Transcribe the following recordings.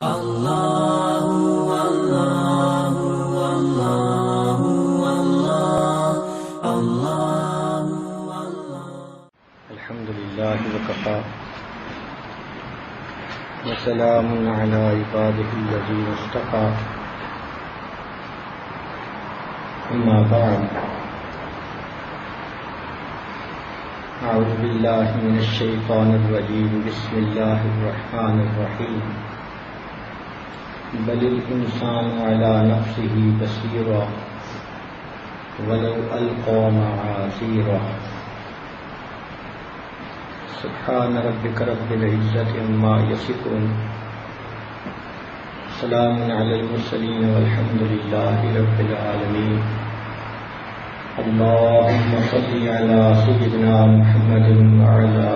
اللہ اللہ اللہ اللہ اللہ الحمد للہ وکفی وسلام علی عبادہ الذین اصطفی اما بعد اعوذ باللہ من الشیطان الرجیم بسم اللہ الرحمن الرحیم بل الانسان علی نفسہ بصیرا ولو القی معاذیرا سبحان ربک رب العزة عما یصفون سلام علی المرسلین والحمد للہ رب العالمین اللہم صل علی سیدنا محمد وعلی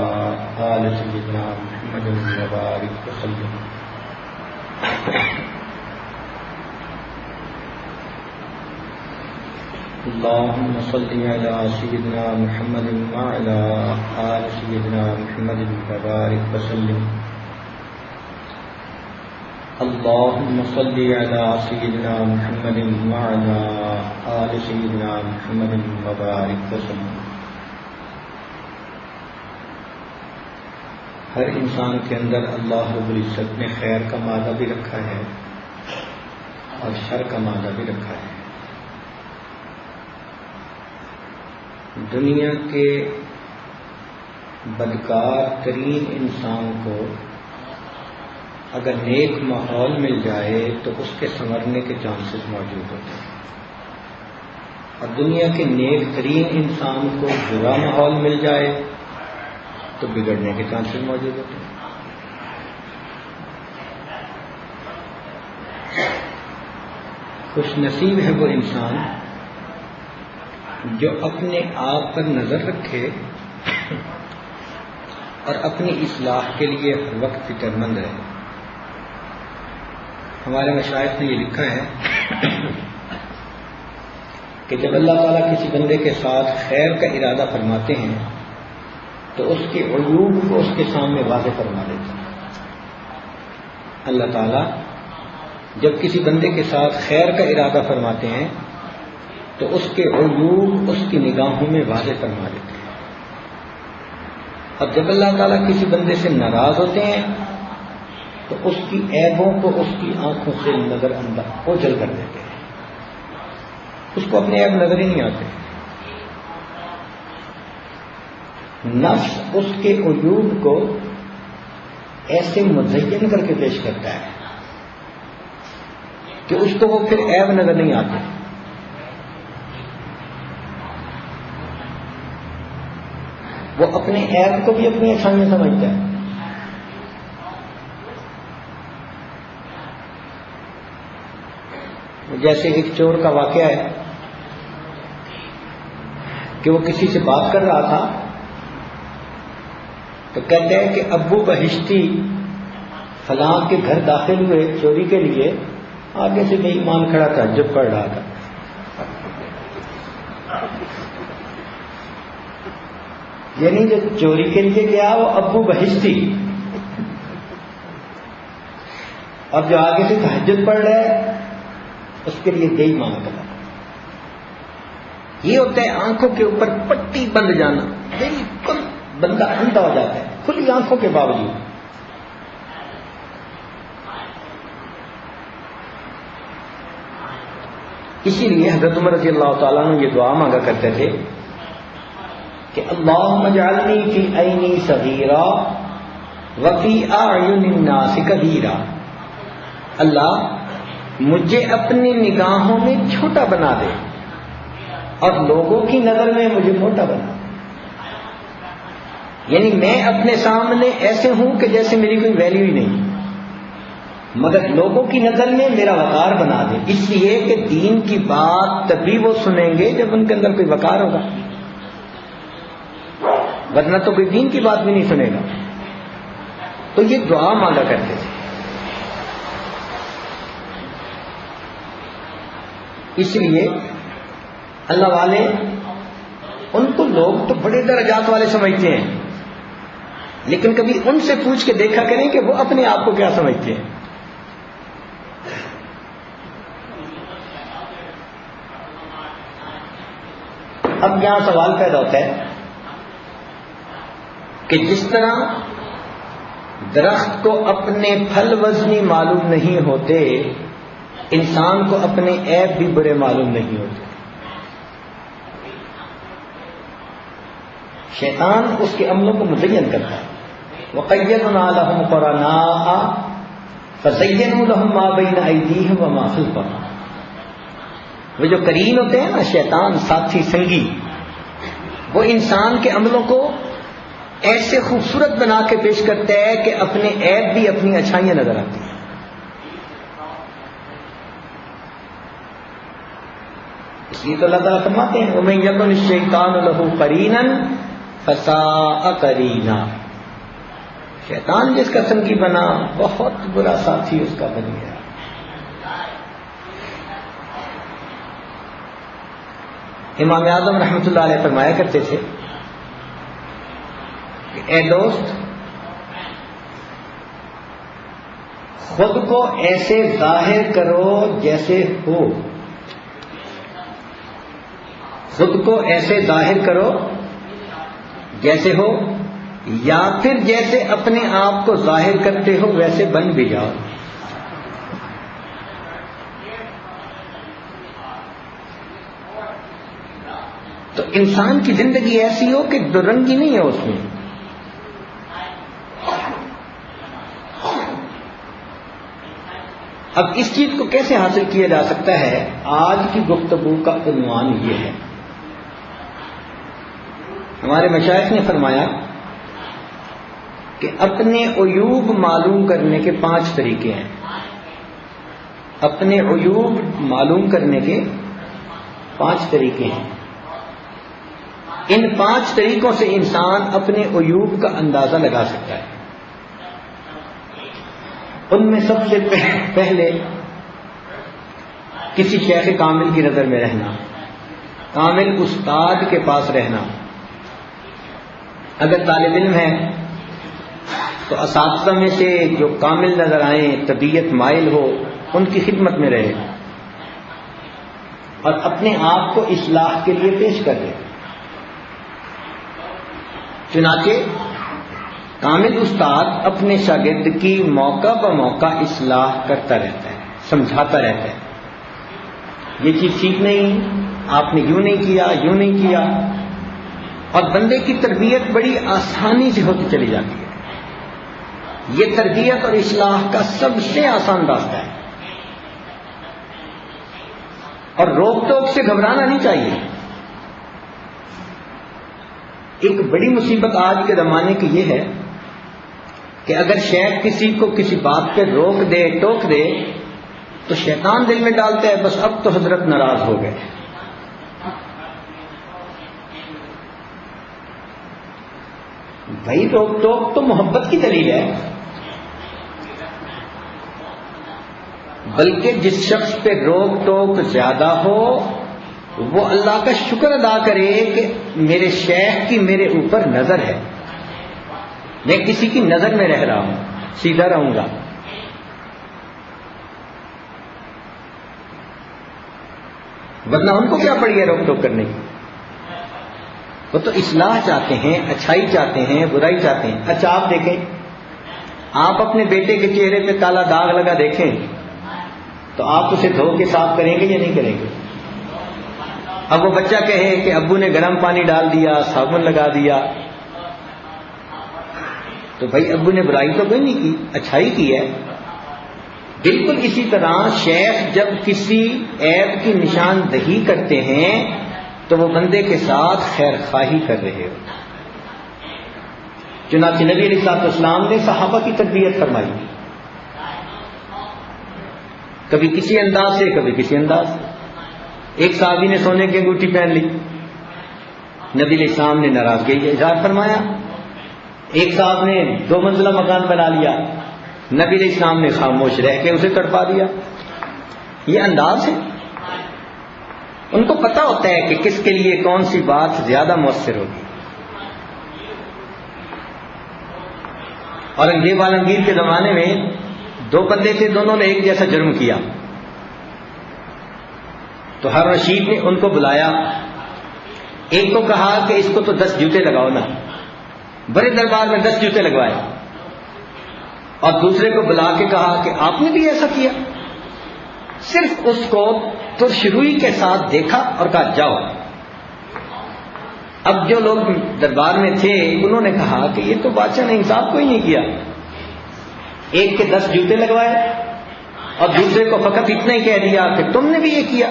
آل سیدنا محمد وبارک وسلم اللہم صل علی سیدنا محمد وعلی آل سیدنا محمد وبارک وسلم اللہم صل علی سیدنا محمد وعلی آل سیدنا محمد وبارک وسلم ہر انسان کے اندر اللہ رب العزت نے خیر کا مادہ بھی رکھا ہے اور شر کا مادہ بھی رکھا ہے. دنیا کے بدکار ترین انسان کو اگر نیک ماحول مل جائے تو اس کے سنورنے کے چانسز موجود ہوتے ہیں، اور دنیا کے نیک ترین انسان کو برا ماحول مل جائے تو بگڑنے کے چانسز موجود ہوتے ہیں. خوش نصیب ہے وہ انسان جو اپنے آپ پر نظر رکھے اور اپنی اصلاح کے لیے ہر وقت فکر مند رہے. ہمارے مشائخ نے یہ لکھا ہے کہ جب اللہ تعالیٰ کسی بندے کے ساتھ خیر کا ارادہ فرماتے ہیں تو اس کے عیوب کو اس کے سامنے واضح فرما دیتے ہیں. اللہ تعالیٰ جب کسی بندے کے ساتھ خیر کا ارادہ فرماتے ہیں تو اس کے عیوب اس کی نگاہوں میں واضح فرما دیتے ہیں، اور جب اللہ تعالیٰ کسی بندے سے ناراض ہوتے ہیں تو اس کی عیبوں کو اس کی آنکھوں سے نظر انداز اوجھل کر دیتے ہیں. اس کو اپنے عیب نظر ہی نہیں آتے. نفس اس کے عیوب کو ایسے مزین کر کے پیش کرتا ہے کہ اس کو وہ پھر عیب نظر نہیں آتے. وہ اپنے عیب کو بھی اپنی اچھائی میں سمجھتا ہے. جیسے ایک چور کا واقعہ ہے کہ وہ کسی سے بات کر رہا تھا تو کہتے ہیں کہ ابو بہشتی فلاں کے گھر داخل ہوئے چوری کے لیے، آگے سے بے ایمان کھڑا تھا، جب پڑھ رہا تھا. یعنی جو چوری کے لیے گیا وہ ابو بہشتی، اور جو آگے سے تہجد پڑھ رہا ہے اس کے لیے بے ایمان کرنا. یہ ہوتا ہے آنکھوں کے اوپر پٹی بند جانا، بالکل بندہ اندھا ہو جاتا ہے کھلی آنکھوں کے باوجود. اسی لیے حضرت عمر رضی اللہ تعالیٰ عنہ یہ دعا مانگا کرتے تھے کہ اللہم اجعلنی فی عینی صغیرا وفی اعین الناس کبیرا. اللہ مجھے اپنی نگاہوں میں چھوٹا بنا دے اور لوگوں کی نظر میں مجھے موٹا بنا دے. یعنی میں اپنے سامنے ایسے ہوں کہ جیسے میری کوئی ویلیو ہی نہیں، مگر لوگوں کی نظر میں میرا وقار بنا دے. اس لیے کہ دین کی بات تبھی وہ سنیں گے جب ان کے اندر کوئی وقار ہوگا، ورنہ تو کوئی دین کی بات بھی نہیں سنے گا. تو یہ دعا مانگا کرتے تھے. اس لیے اللہ والے ان کو لوگ تو بڑے درجات والے سمجھتے ہیں، لیکن کبھی ان سے پوچھ کے دیکھا کریں کہ وہ اپنے آپ کو کیا سمجھتے ہیں. اب یہاں سوال پیدا ہوتا ہے کہ جس طرح درخت کو اپنے پھل وزنی معلوم نہیں ہوتے، انسان کو اپنے عیب بھی برے معلوم نہیں ہوتے. شیطان اس کے عملوں کو مزین کرتا ہے. وَقَيَّضْنَا لَهُمْ قُرَنَاءَ فَزَيَّنُوا لَهُم مَّا بَيْنَ أَيْدِيهِمْ وَمَا خَلْفَهُمْ. وہ جو قرین ہوتے ہیں نا، شیطان ساتھی سنگی، وہ انسان کے عملوں کو ایسے خوبصورت بنا کے پیش کرتا ہے کہ اپنے عیب بھی اپنی اچھائیاں نظر آتی ہیں. اس لیے تو اللہ تعالیٰ فرماتے ہیں وَمَن يَكُنِ الشَّيْطَانُ لَهُ قَرِينًا فَسَاءَ قَرِينًا. شیطان جس کا سنگی بنا، بہت برا ساتھی اس کا بن گیا. امام اعظم رحمۃ اللہ علیہ فرمایا کرتے تھے کہ اے دوست، خود کو ایسے ظاہر کرو جیسے ہو، خود کو ایسے ظاہر کرو جیسے ہو، یا پھر جیسے اپنے آپ کو ظاہر کرتے ہو ویسے بن بھی جاؤ. تو انسان کی زندگی ایسی ہو کہ دو رنگی نہیں ہے اس میں. اب اس چیز کو کیسے حاصل کیا جا سکتا ہے؟ آج کی گفتگو کا عنوان یہ ہے. ہمارے مشائخ نے فرمایا کہ اپنے عیوب معلوم کرنے کے 5 طریقے ہیں. اپنے عیوب معلوم کرنے کے 5 طریقے ہیں. ان 5 طریقوں سے انسان اپنے عیوب کا اندازہ لگا سکتا ہے. ان میں سب سے پہلے کسی شیخ کامل کی نظر میں رہنا، کامل استاد کے پاس رہنا. اگر طالب علم ہے تو اساتذہ میں سے جو کامل نظر آئیں، طبیعت مائل ہو، ان کی خدمت میں رہے اور اپنے آپ کو اصلاح کے لیے پیش کر دے. چنانچہ کامل استاد اپنے شاگرد کی موقع بہ موقع اصلاح کرتا رہتا ہے، سمجھاتا رہتا ہے. یہ چیز ٹھیک نہیں، آپ نے یوں نہیں کیا، یوں نہیں کیا. اور بندے کی تربیت بڑی آسانی سے ہوتی چلی جاتی ہے. یہ تربیت اور اصلاح کا سب سے آسان راستہ ہے. اور روک ٹوک سے گھبرانا نہیں چاہیے. ایک بڑی مصیبت آج کے زمانے کی یہ ہے کہ اگر شیخ کسی کو کسی بات پہ روک دے، ٹوک دے، تو شیطان دل میں ڈالتا ہے بس اب تو حضرت ناراض ہو گئے. بھائی روک ٹوک تو محبت کی دلیل ہے. بلکہ جس شخص پہ روک ٹوک زیادہ ہو وہ اللہ کا شکر ادا کرے کہ میرے شیخ کی میرے اوپر نظر ہے، میں کسی کی نظر میں رہ رہا ہوں، سیدھا رہوں گا. ورنہ ان کو کیا پڑی ہے روک ٹوک کرنے کی؟ وہ تو اصلاح چاہتے ہیں، اچھائی چاہتے ہیں، برائی چاہتے ہیں. اچھا آپ دیکھیں، آپ اپنے بیٹے کے چہرے پہ کالا داغ لگا دیکھیں تو آپ اسے دھو کے صاف کریں گے یا نہیں کریں گے؟ اب وہ بچہ کہے کہ ابو نے گرم پانی ڈال دیا، صابن لگا دیا، تو بھائی ابو نے برائی تو کوئی نہیں کی، اچھائی کی ہے. بالکل اسی طرح شیخ جب کسی عیب کی نشاندہی کرتے ہیں تو وہ بندے کے ساتھ خیر خواہی کر رہے ہو. چنانچہ نبی علیہ السلام نے صحابہ کی تربیت فرمائی، کبھی کسی انداز سے، کبھی کسی انداز سے. ایک صحابی نے سونے کی انگوٹھی پہن لی، نبی علیہ السلام نے ناراضگی کا اظہار فرمایا. ایک صاحب نے 2 منزلہ مکان بنا لیا، نبی علیہ السلام نے خاموش رہ کے اسے تڑپا دیا. یہ انداز ہے. ان کو پتہ ہوتا ہے کہ کس کے لیے کون سی بات زیادہ مؤثر ہوگی. اورنگزیب عالمگیر کے زمانے میں 2 بندے تھے، دونوں نے ایک جیسا جرم کیا. تو ہر رشید نے ان کو بلایا ایک کو کہا کہ اس کو تو 10 جوتے لگاؤ نا، بڑے دربار میں 10 جوتے لگوائے، اور دوسرے کو بلا کے کہا کہ آپ نے بھی ایسا کیا. صرف اس کو ترش روئی کے ساتھ دیکھا اور کہا جاؤ. اب جو لوگ دربار میں تھے انہوں نے کہا کہ یہ تو بادشاہ نے انصاف کوئی نہیں کیا، ایک کے 10 جوتے لگوائے اور دوسرے کو فقط اتنا ہی کہہ دیا کہ تم نے بھی یہ کیا.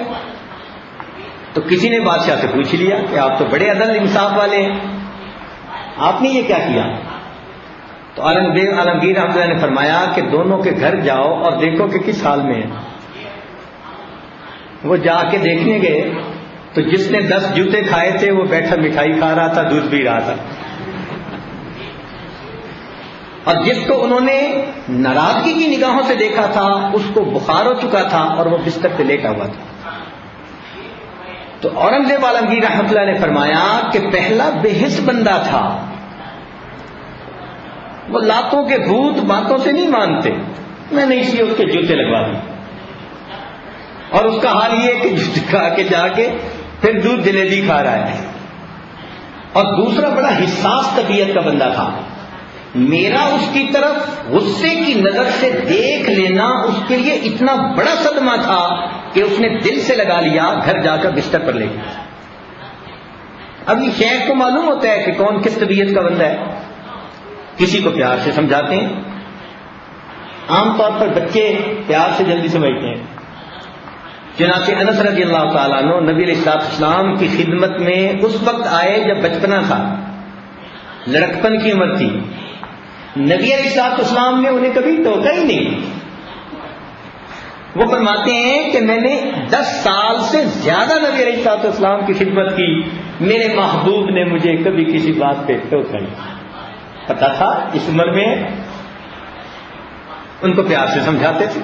تو کسی نے بادشاہ سے پوچھ لیا کہ آپ تو بڑے عدل انصاف والے ہیں، آپ نے یہ کیا کیا؟ تو عالمگیر رحمۃ اللہ نے فرمایا کہ دونوں کے گھر جاؤ اور دیکھو کہ کس حال میں ہیں. وہ جا کے دیکھنے گئے تو جس نے 10 جوتے کھائے تھے وہ بیٹھا مٹھائی کھا رہا تھا، دودھ پی رہا تھا، اور جس کو انہوں نے ناراضگی کی نگاہوں سے دیکھا تھا اس کو بخار ہو چکا تھا اور وہ بستر پہ لیٹا ہوا تھا. تو اورنگزیب عالمگیر رحمۃ اللہ نے فرمایا کہ پہلا بے حس بندہ تھا، وہ لاتوں کے بھوت باتوں سے نہیں مانتے، میں نے اس لیے اس کے جوتے لگوا دی، اور اس کا حال یہ کہ جوتے کھا کے جا کے پھر دودھ جلیبی کھا رہا ہے. اور دوسرا بڑا حساس طبیعت کا بندہ تھا، میرا اس کی طرف غصے کی نظر سے دیکھ لینا اس کے لیے اتنا بڑا صدمہ تھا کہ اس نے دل سے لگا لیا، گھر جا کر بستر پر لے گیا. اب یہ شیخ کو معلوم ہوتا ہے کہ کون کس طبیعت کا بندہ ہے، کسی کو پیار سے سمجھاتے ہیں. عام طور پر بچے پیار سے جلدی سمجھتے ہیں. چنانچہ انس رضی اللہ تعالیٰ عنہ نبی علیہ السلام کی خدمت میں اس وقت آئے جب بچپنا تھا، لڑکپن کی عمر تھی. نبی علیہ السلام نے انہیں کبھی ٹوکا ہی نہیں. وہ فرماتے ہیں کہ میں نے 10 سال سے زیادہ نبی علیہ السلام کی خدمت کی، میرے محبوب نے مجھے کبھی کسی بات پہ ٹوکا نہیں. پتا تھا اس عمر میں ان کو پیار سے سمجھاتے تھے.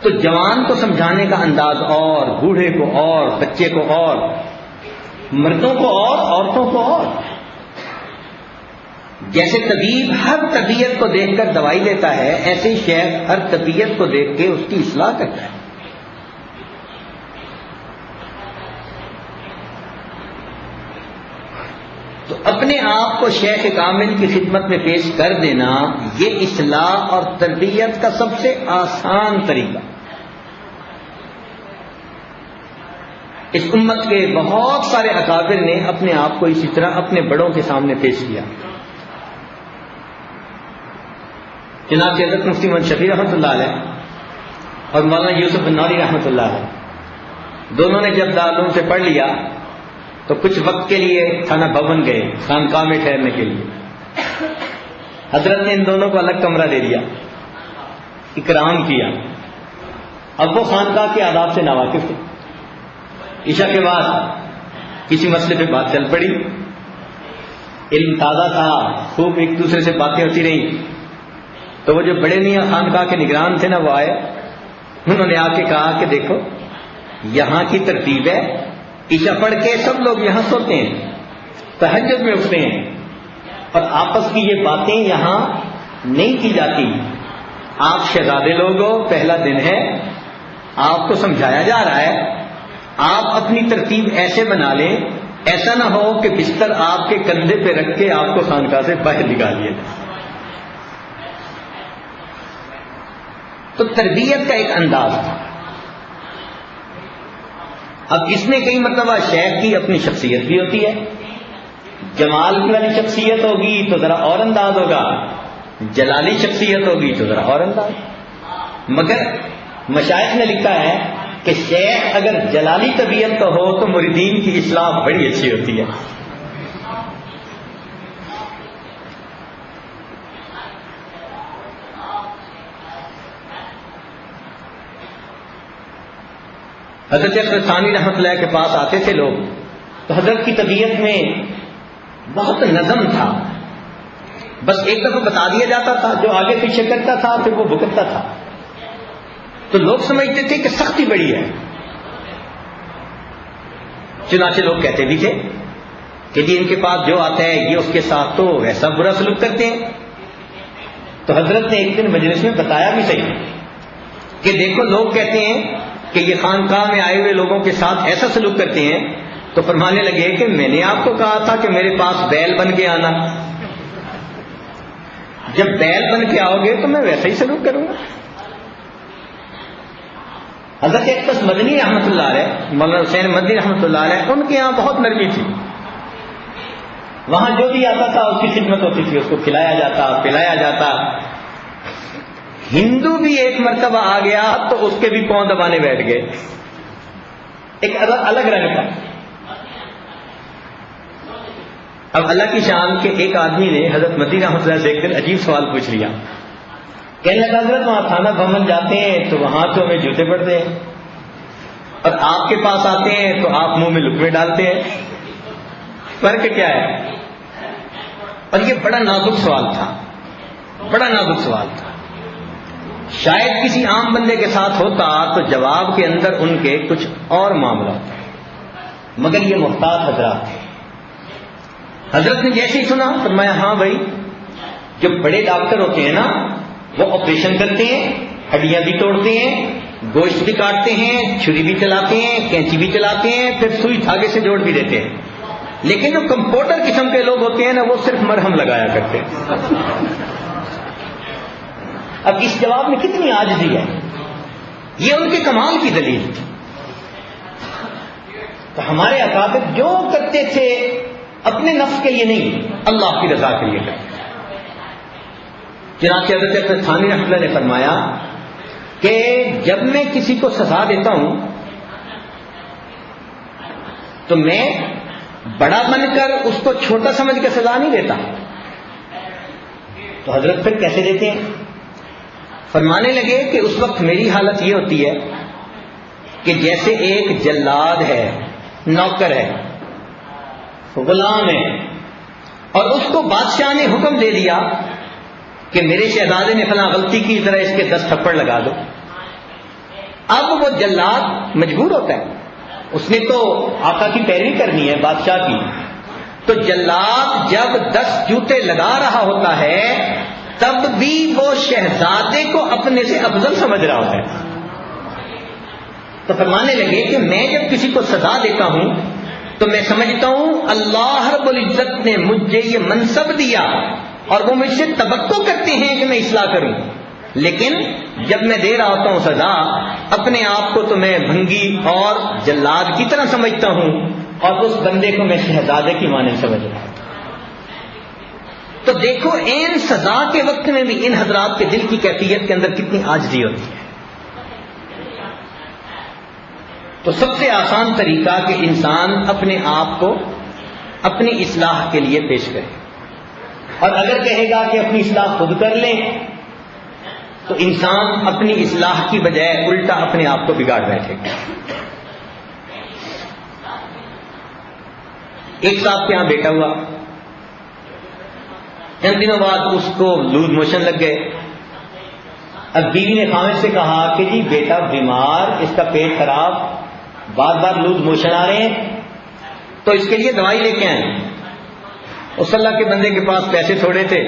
تو جوان کو سمجھانے کا انداز اور، بوڑھے کو اور، بچے کو اور، مردوں کو اور، عورتوں کو اور. جیسے طبیب ہر طبیعت کو دیکھ کر دوائی دیتا ہے، ایسے ہی شیخ ہر طبیعت کو دیکھ کے اس کی اصلاح کرتا ہے. تو اپنے آپ کو شیخ کامل کی خدمت میں پیش کر دینا یہ اصلاح اور تربیت کا سب سے آسان طریقہ. اس امت کے بہت سارے اکابر نے اپنے آپ کو اسی طرح اپنے بڑوں کے سامنے پیش کیا. چنانچہ حضرت مفتی محمد شفیع رحمۃ اللہ علیہ اور مولانا یوسف النوری رحمۃ اللہ علیہ دونوں نے جب دارالعلوم سے پڑھ لیا تو کچھ وقت کے لیے تھانہ بھون گئے خانقاہ میں ٹھہرنے کے لیے. حضرت نے ان دونوں کو الگ کمرہ دے دیا، اکرام کیا. اب وہ خانقاہ کے آداب سے ناواقف تھے. عشاء کے بعد کسی مسئلے پہ بات چل پڑی، علم تازہ تھا، خوب ایک دوسرے سے باتیں ہوتی رہیں. تو وہ جو بڑے میاں خانقاہ کے نگران تھے نا، وہ آئے، انہوں نے آ کے کہا کہ دیکھو یہاں کی ترتیب ہے، عشاء پڑھ کے سب لوگ یہاں سوتے ہیں، تہجد میں اٹھتے ہیں، اور آپس کی یہ باتیں یہاں نہیں کی جاتی. آپ شہزادے لوگ ہو، پہلا دن ہے، آپ کو سمجھایا جا رہا ہے، آپ اپنی ترتیب ایسے بنا لیں، ایسا نہ ہو کہ بستر آپ کے کندھے پہ رکھ کے آپ کو خانقاہ سے باہر نکال دیا جائے. تو تربیت کا ایک انداز تھا. اب اس میں کئی مرتبہ شیخ کی اپنی شخصیت بھی ہوتی ہے. جمال کی والی شخصیت ہوگی تو ذرا اور انداز ہوگا، جلالی شخصیت ہوگی تو ذرا اور انداز. مگر مشائخ نے لکھا ہے کہ شیخ اگر جلالی طبیعت کا ہو تو مریدین کی اصلاح بڑی اچھی ہوتی ہے. حضرت اکبر ثانی رحمۃ اللہ کے پاس آتے تھے لوگ، تو حضرت کی طبیعت میں بہت نظم تھا. بس ایک دفعہ بتا دیا جاتا تھا، جو آگے پیچھے کرتا تھا پھر وہ بھگتتا تھا. تو لوگ سمجھتے تھے کہ سختی بڑی ہے. چنانچہ لوگ کہتے بھی تھے کہ جی ان کے پاس جو آتا ہے یہ اس کے ساتھ تو ایسا برا سلوک کرتے ہیں. تو حضرت نے ایک دن مجلس میں بتایا بھی صحیح کہ دیکھو لوگ کہتے ہیں کہ یہ خانقاہ میں آئے ہوئے لوگوں کے ساتھ ایسا سلوک کرتے ہیں، تو فرمانے لگے کہ میں نے آپ کو کہا تھا کہ میرے پاس بیل بن کے آنا، جب بیل بن کے آؤ گے تو میں ویسا ہی سلوک کروں گا۔ حضرت اقتص مدنی رحمۃ اللہ علیہ، مولانا حسین مدنی رحمۃ اللہ علیہ، ان کے یہاں بہت نرمی تھی، وہاں جو بھی آتا تھا اس کی خدمت ہوتی تھی، اس کو کھلایا جاتا پلایا جاتا۔ ہندو بھی ایک مرتبہ آ گیا تو اس کے بھی پاؤں دبانے بیٹھ گئے، ایک الگ رنگ کا۔ اب اللہ کی شان کے ایک آدمی نے حضرت مدنی رحمۃ اللہ سے ایک دن عجیب سوال پوچھ لیا، کہنے لگا حضرت وہاں تھانہ بھون جاتے ہیں تو وہاں تو ہمیں جوتے پڑتے ہیں، اور آپ کے پاس آتے ہیں تو آپ منہ میں لقمے ڈالتے ہیں، فرق کیا ہے؟ اور یہ بڑا نازک سوال تھا، بڑا نازک سوال تھا۔ شاید کسی عام بندے کے ساتھ ہوتا تو جواب کے اندر ان کے کچھ اور معاملہ ہوتا، مگر یہ محتاط حضرات تھے۔ حضرت نے جیسے ہی سنا فرمایا ہاں بھائی، جو بڑے ڈاکٹر ہوتے ہیں نا وہ آپریشن کرتے ہیں، ہڈیاں بھی توڑتے ہیں، گوشت بھی کاٹتے ہیں، چھری بھی چلاتے ہیں، کینچی بھی چلاتے ہیں، پھر سوئی دھاگے سے جوڑ بھی دیتے ہیں، لیکن جو کمپاؤنڈر قسم کے لوگ ہوتے ہیں نا وہ صرف مرہم لگایا کرتے ہیں۔ اب اس جواب میں کتنی عاجزی ہے، یہ ان کے کمال کی دلیل تھی۔ تو ہمارے اکابر جو کرتے تھے اپنے نفس کے لیے نہیں، اللہ کی رضا کے لیے کرتے۔ چنانچہ حضرت ثانی رحمۃ اللہ نے فرمایا کہ جب میں کسی کو سزا دیتا ہوں تو میں بڑا بن کر اس کو چھوٹا سمجھ کے سزا نہیں دیتا۔ تو حضرت پھر کیسے دیتے ہیں؟ فرمانے لگے کہ اس وقت میری حالت یہ ہوتی ہے کہ جیسے ایک جلاد ہے، نوکر ہے، غلام ہے، اور اس کو بادشاہ نے حکم دے دیا کہ میرے شہزادے نے فلاں غلطی کی، ذرا اس کے 10 تھپڑ لگا دو۔ اب وہ جلاد مجبور ہوتا ہے، اس نے تو آقا کی پیروی کرنی ہے، بادشاہ کی، تو جلاد جب 10 جوتے لگا رہا ہوتا ہے تب بھی وہ شہزادے کو اپنے سے افضل سمجھ رہا ہوتا ہے۔ تو فرمانے لگے کہ میں جب کسی کو سزا دیتا ہوں تو میں سمجھتا ہوں اللہ رب العزت نے مجھے یہ منصب دیا اور وہ مجھ سے توقع کرتے ہیں کہ میں اصلاح کروں، لیکن جب میں دے رہا ہوتا ہوں سزا، اپنے آپ کو تو میں بھنگی اور جلاد کی طرح سمجھتا ہوں اور اس بندے کو میں شہزادے کی مانند سمجھ رہا ہوں۔ تو دیکھو این سزا کے وقت میں بھی ان حضرات کے دل کی کیفیت کے اندر کتنی عاجزی ہوتی ہے۔ تو سب سے آسان طریقہ کہ انسان اپنے آپ کو اپنی اصلاح کے لیے پیش کرے، اور اگر کہے گا کہ اپنی اصلاح خود کر لیں تو انسان اپنی اصلاح کی بجائے الٹا اپنے آپ کو بگاڑ بیٹھے گا۔ ایک صاحب کے یہاں بیٹا ہوا، چند دنوں بعد اس کو لوز موشن لگ گئے۔ اب بیوی نے خامد سے کہا کہ جی بیٹا بیمار، اس کا پیٹ خراب، بار بار لوز موشن آ رہے ہیں، تو اس کے لیے دوائی لے کے آئیں۔ اس اللہ کے بندے کے پاس پیسے تھوڑے تھے،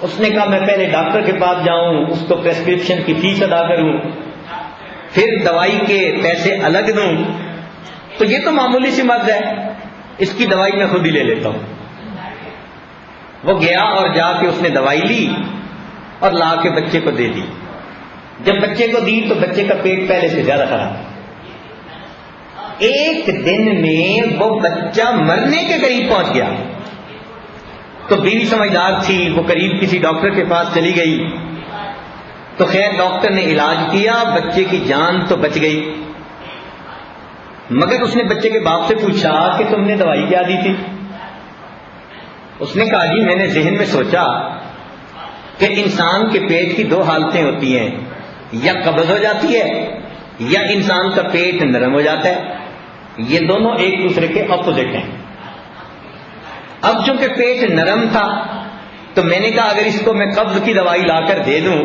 اس نے کہا میں پہلے ڈاکٹر کے پاس جاؤں، اس کو پریسکرپشن کی فیس ادا کروں، پھر دوائی کے پیسے الگ دوں، تو یہ تو معمولی سی مرض ہے، اس کی دوائی میں خود ہی لے لیتا ہوں۔ وہ گیا اور جا کے اس نے دوائی لی اور لا کے بچے کو دے دی۔ جب بچے کو دی تو بچے کا پیٹ پہلے سے زیادہ خراب تھا۔ ایک دن میں وہ بچہ مرنے کے قریب پہنچ گیا۔ تو بیوی سمجھدار تھی، وہ قریب کسی ڈاکٹر کے پاس چلی گئی، تو خیر ڈاکٹر نے علاج کیا، بچے کی جان تو بچ گئی، مگر اس نے بچے کے باپ سے پوچھا کہ تم نے دوائی کیا دی تھی؟ اس نے کہا جی میں نے ذہن میں سوچا کہ انسان کے پیٹ کی 2 حالتیں ہوتی ہیں، یا قبض ہو جاتی ہے یا انسان کا پیٹ نرم ہو جاتا ہے، یہ دونوں ایک دوسرے کے اپوزٹ ہیں۔ اب چونکہ پیٹ نرم تھا تو میں نے کہا اگر اس کو میں قبض کی دوائی لا کر دے دوں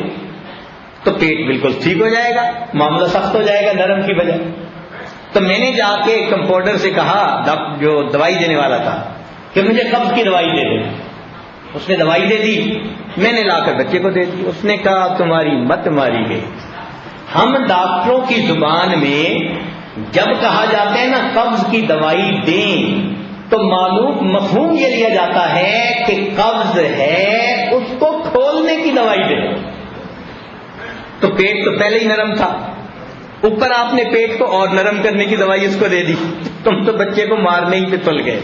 تو پیٹ بالکل ٹھیک ہو جائے گا، معاملہ سخت ہو جائے گا نرم کی بجائے۔ تو میں نے جا کے کمپاؤنڈر سے کہا، جو دوائی دینے والا تھا، کہ مجھے قبض کی دوائی دے دے۔ اس نے دوائی دے دی، میں نے لا کر بچے کو دے دی۔ اس نے کہا تمہاری مت ماری گئی، ہم ڈاکٹروں کی زبان میں جب کہا جاتا ہے نا قبض کی دوائی دیں تو معلوم مفہوم یہ لیا جاتا ہے کہ قبض ہے اس کو کھولنے کی دوائی دیں. تو پیٹ تو پہلے ہی نرم تھا, اوپر آپ نے پیٹ کو اور نرم کرنے کی دوائی اس کو دے دی, تم تو بچے کو مارنے ہی پہ تل گئے.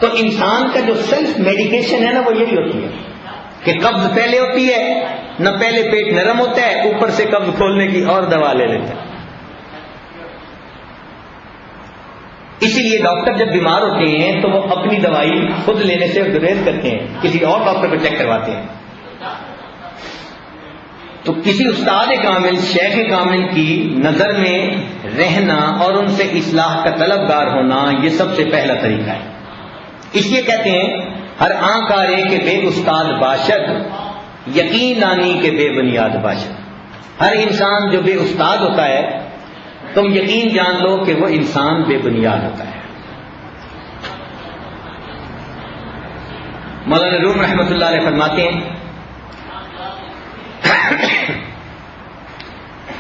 تو انسان کا جو سیلف میڈیکیشن ہے نا وہ یہی ہوتی ہے کہ قبض پہلے ہوتی ہے, نہ پہلے پیٹ نرم ہوتا ہے, اوپر سے قبض کھولنے کی اور دوا لے لیتا ہے. اسی لیے ڈاکٹر جب بیمار ہوتے ہیں تو وہ اپنی دوائی خود لینے سے گریز کرتے ہیں, کسی اور ڈاکٹر کو چیک کرواتے ہیں. تو کسی استاد کامل, شیخ کامل کی نظر میں رہنا اور ان سے اصلاح کا طلبگار ہونا یہ سب سے پہلا طریقہ ہے. اس لیے کہتے ہیں ہر آنکھ آرے کے بے استاد باشد, یقین آنی کے بے بنیاد باشد. ہر انسان جو بے استاد ہوتا ہے تم یقین جان لو کہ وہ انسان بے بنیاد ہوتا ہے. مولانا روم رحمۃ اللہ علیہ فرماتے ہیں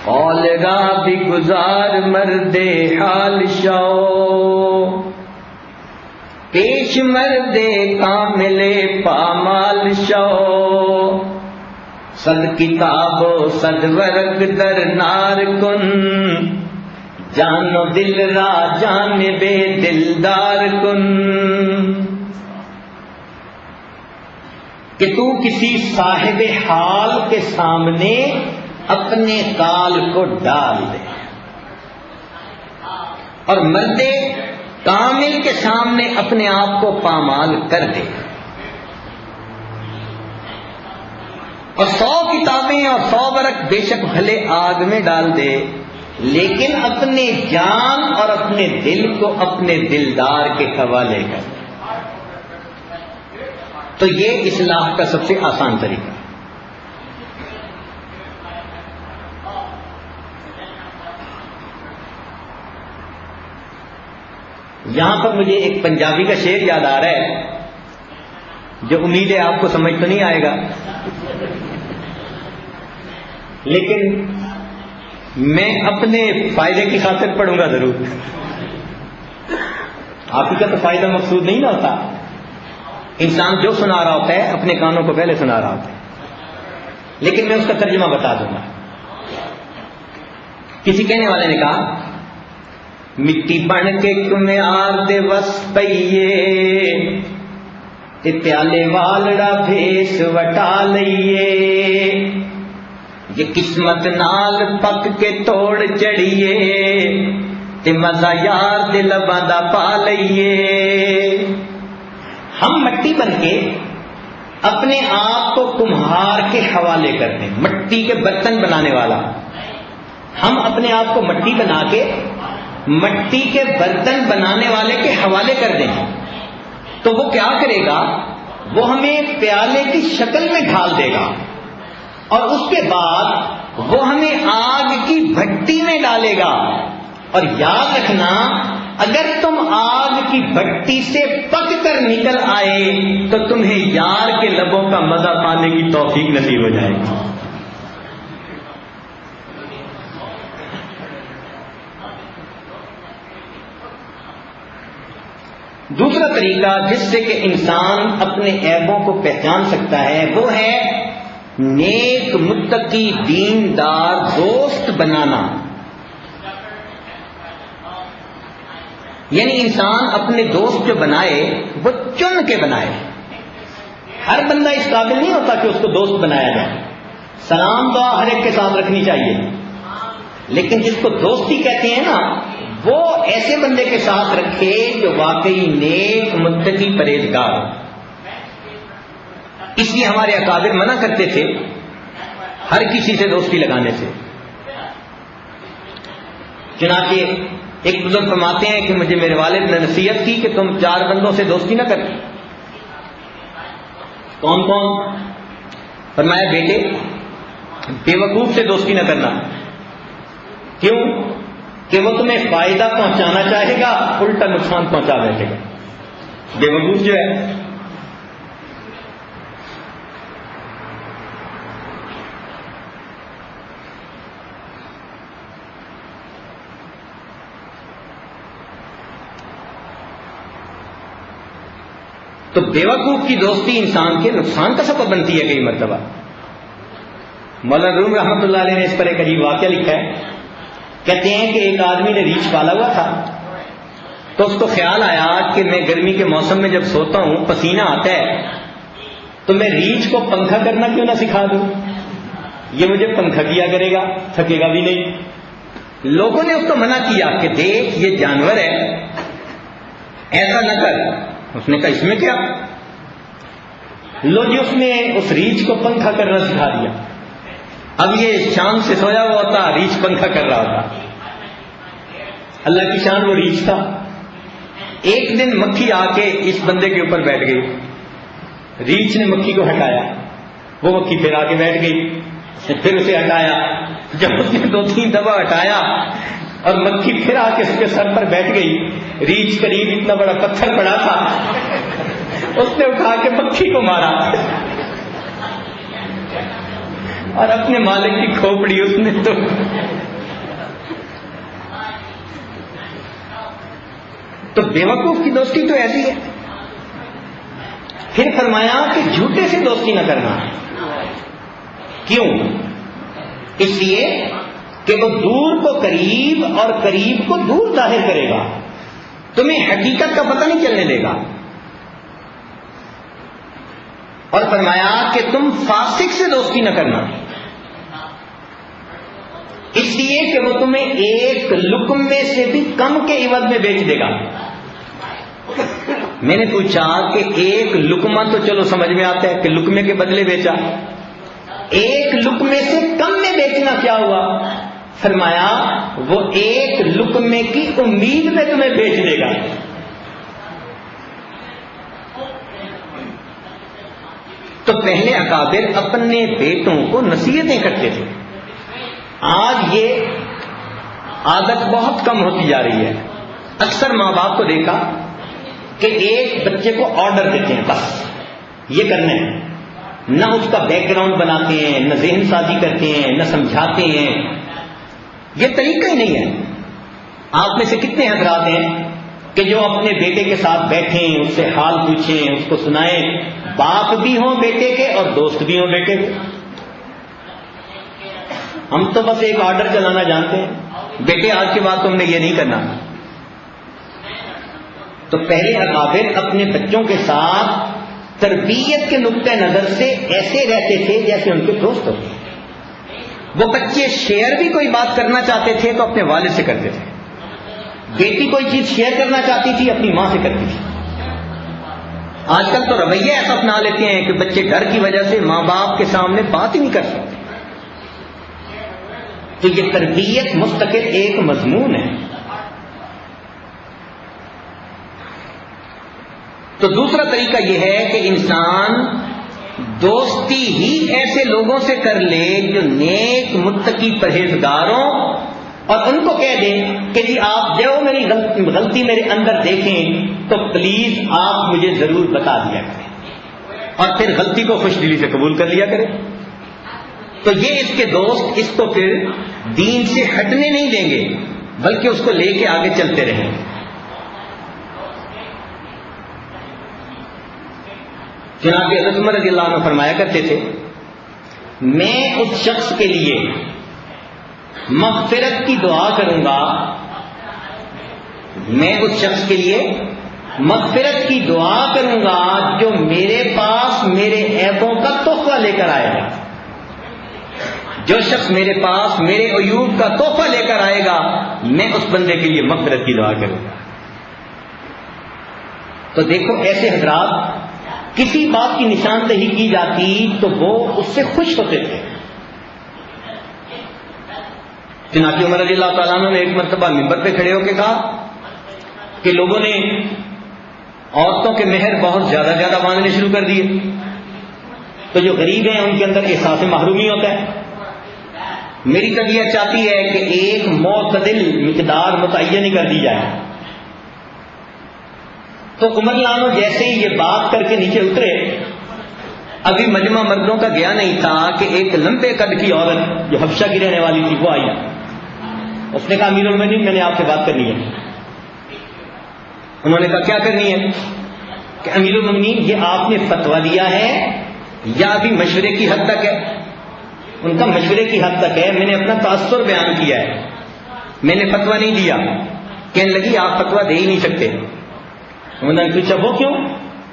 قول را بھی گزار مرد حال شو, پیش مرد کامل پامال شو, صد کتاب و صد ورق در نار کن, جان و دل را جان بے دلدار کن. کہ تو کسی صاحب حال کے سامنے اپنے کال کو ڈال دے, اور مرد کامل کے سامنے اپنے آپ کو پامال کر دے, اور 100 کتابیں اور 100 ورق بے شک بھلے آگ میں ڈال دے, لیکن اپنے جان اور اپنے دل کو اپنے دلدار کے حوالے کر دے. تو یہ اصلاح کا سب سے آسان طریقہ ہے. یہاں پر مجھے ایک پنجابی کا شعر یاد آ رہا ہے جو امید ہے آپ کو سمجھ تو نہیں آئے گا, لیکن میں اپنے فائدے کی خاطر پڑھوں گا ضرور. آپ کا تو فائدہ مقصود نہیں نہ ہوتا. انسان جو سنا رہا ہوتا ہے اپنے کانوں کو پہلے سنا رہا ہوتا ہے, لیکن میں اس کا ترجمہ بتا دوں گا. کسی کہنے والے نے کہا مٹی بن کے کمیار دے وس پئیے, تے پیالے والڑا بھیس وٹا لئیے, یہ قسمت نال پک کے توڑ چڑھیے, تے مزہ یار دے لباں دا پا لئیے. ہم مٹی بن کے اپنے آپ کو کمہار کے حوالے کر دیں, مٹی کے برتن بنانے والا. ہم اپنے آپ کو مٹی بنا کے مٹی کے برتن بنانے والے کے حوالے کر دیں, تو وہ کیا کرے گا, وہ ہمیں پیالے کی شکل میں ڈھال دے گا, اور اس کے بعد وہ ہمیں آگ کی بھٹی میں ڈالے گا. اور یاد رکھنا اگر تم آگ کی بھٹی سے پک کر نکل آئے تو تمہیں یار کے لبوں کا مزہ پانے کی توفیق نصیب ہو جائے گی. دوسرا طریقہ جس سے کہ انسان اپنے عیبوں کو پہچان سکتا ہے وہ ہے نیک متقی دیندار دوست بنانا. یعنی انسان اپنے دوست جو بنائے وہ چن کے بنائے. ہر بندہ اس قابل نہیں ہوتا کہ اس کو دوست بنایا جائے. سلام دعا ہر ایک کے ساتھ رکھنی چاہیے, لیکن جس کو دوستی کہتے ہیں نا وہ ایسے بندے کے ساتھ رکھے جو واقعی نیک متقی پرہیزگار ہو. اس لیے ہمارے اکابر منع کرتے تھے ہر کسی سے دوستی لگانے سے. چنانچہ ایک بزرگ فرماتے ہیں کہ مجھے میرے والد نے نصیحت کی کہ تم 4 بندوں سے دوستی نہ کرو. کون کون؟ فرمایا بیٹے بے وقوف سے دوستی نہ کرنا. کیوں؟ کہ وہ تمہیں فائدہ پہنچانا چاہے گا, الٹا نقصان پہنچا بیٹھے گا. بے وقوف جو ہے تو بیوقوف کی دوستی انسان کے نقصان کا سبب بنتی ہے کئی مرتبہ. مولانا روم رحمۃ اللہ علیہ نے اس پر ایک عجیب واقعہ لکھا ہے. کہتے ہیں کہ ایک آدمی نے ریچھ پالا ہوا تھا، تو اس کو خیال آیا کہ میں گرمی کے موسم میں جب سوتا ہوں پسینہ آتا ہے تو میں ریچھ کو پنکھا کرنا کیوں نہ سکھا دوں، یہ مجھے پنکھا کیا کرے گا، تھکے گا بھی نہیں. لوگوں نے اس کو منع کیا کہ دیکھ یہ جانور ہے، ایسا نہ کر. اس نے کہا اس میں کیا، لو جی اس نے اس ریچھ کو پنکھا کرنا سکھا دیا. اب یہ شام سے سویا ہوا ہوتا، ریچھ پنکھا کر رہا ہوتا. اللہ کی شان وہ ریچھ تھا. ایک دن مکھی آ کے اس بندے کے اوپر بیٹھ گئی. ریچھ نے مکھی کو ہٹایا، وہ مکھی پھر آ کے بیٹھ گئی، پھر اسے ہٹایا. جب اس نے 2-3 دفعہ ہٹایا اور مکھی پھر آ کے اس کے سر پر بیٹھ گئی، ریچھ قریب اتنا بڑا پتھر پڑا تھا، اس نے اٹھا کے مکھی کو مارا اور اپنے مالک کی کھوپڑی اس نے تو بیوقوف کی دوستی تو ایسی ہے. پھر فرمایا کہ جھوٹے سے دوستی نہ کرنا. کیوں؟ اس لیے کہ وہ دور کو قریب اور قریب کو دور ظاہر کرے گا، تمہیں حقیقت کا پتہ نہیں چلنے دے گا. اور فرمایا کہ تم فاسق سے دوستی نہ کرنا، اس لیے کہ وہ تمہیں ایک لقمے سے بھی کم کے عوض میں بیچ دے گا. میں نے پوچھا کہ ایک لقمہ تو چلو سمجھ میں آتا ہے کہ لقمے کے بدلے بیچا، ایک لقمے سے کم میں بیچنا کیا ہوا؟ فرمایا وہ ایک لقمے کی امید میں تمہیں بیچ دے گا. تو پہلے اکابر اپنے بیٹوں کو نصیحتیں کرتے تھے. آج یہ عادت بہت کم ہوتی جا رہی ہے. اکثر ماں باپ کو دیکھا کہ ایک بچے کو آرڈر دیتے ہیں، بس یہ کرنا ہے، نہ اس کا بیک گراؤنڈ بناتے ہیں، نہ ذہن سازی کرتے ہیں، نہ سمجھاتے ہیں. یہ طریقہ ہی نہیں ہے. آپ میں سے کتنے حضرات ہیں کہ جو اپنے بیٹے کے ساتھ بیٹھیں، اس سے حال پوچھیں، اس کو سنائیں، باپ بھی ہوں بیٹے کے اور دوست بھی ہوں بیٹے کے؟ ہم تو بس ایک آرڈر چلانا جانتے ہیں، بیٹے آج کے بعد تم نے یہ نہیں کرنا. تو پہلے اکابر اپنے بچوں کے ساتھ تربیت کے نقطہ نظر سے ایسے رہتے تھے جیسے ان کے دوست ہوتے. وہ بچے شیئر بھی کوئی بات کرنا چاہتے تھے تو اپنے والد سے کرتے تھے. بیٹی کوئی چیز شیئر کرنا چاہتی تھی اپنی ماں سے کرتی تھی. آج کل تو رویہ ایسا اپنا لیتے ہیں کہ بچے ڈر کی وجہ سے ماں باپ کے سامنے بات ہی نہیں کر سکتے. تو یہ تربیت مستقل ایک مضمون ہے. تو دوسرا طریقہ یہ ہے کہ انسان دوستی ہی ایسے لوگوں سے کر لے جو نیک متقی پرہیزگاروں، اور ان کو کہہ دیں کہ جی آپ جو میری غلطی میرے اندر دیکھیں تو پلیز آپ مجھے ضرور بتا دیا کریں، اور پھر غلطی کو خوش دلی سے قبول کر لیا کریں. تو یہ اس کے دوست اس کو پھر دین سے ہٹنے نہیں دیں گے، بلکہ اس کو لے کے آگے چلتے رہیں. جناب حضرت عمر رضی اللہ عنہ فرمایا کرتے تھے، میں اس شخص کے لیے مغفرت کی دعا کروں گا، میں اس شخص کے لیے مغفرت کی دعا کروں گا جو میرے پاس میرے عیبوں کا تحفہ لے کر آئے گا. جو شخص میرے پاس میرے عیوب کا تحفہ لے کر آئے گا میں اس بندے کے لیے مغفرت کی دعا کروں گا. تو دیکھو ایسے حضرات کسی بات کی نشاندہی کی جاتی تو وہ اس سے خوش ہوتے تھے. چنانچہ عمر رضی اللہ تعالیٰ عنہ نے ایک مرتبہ منبر پہ کھڑے ہو کے کہا کہ لوگوں نے عورتوں کے مہر بہت زیادہ باندھنے شروع کر دیے، تو جو غریب ہیں ان کے اندر احساس محرومی ہوتا ہے. میری طبیعت چاہتی ہے کہ ایک معتدل مقدار متعین کر دی جائے. تو عمر لانو جیسے ہی یہ بات کر کے نیچے اترے، ابھی مجمع مردوں کا گیا نہیں تھا کہ ایک لمبے قد کی عورت جو حبشہ کی رہنے والی تھی وہ آئی. اس نے کہا امیر المومنین میں نے آپ سے بات کرنی ہے. انہوں نے کہا کیا کرنی ہے؟ کہ امیر المومنین یہ آپ نے فتویٰ دیا ہے یا ابھی مشورے کی حد تک ہے؟ ان کا مشورے کی حد تک ہے، میں نے اپنا تاثر بیان کیا ہے، میں نے فتویٰ نہیں دیا۔ کہنے لگی آپ فتویٰ دے ہی نہیں سکتے۔ انہوں نے پوچھا وہ کیوں؟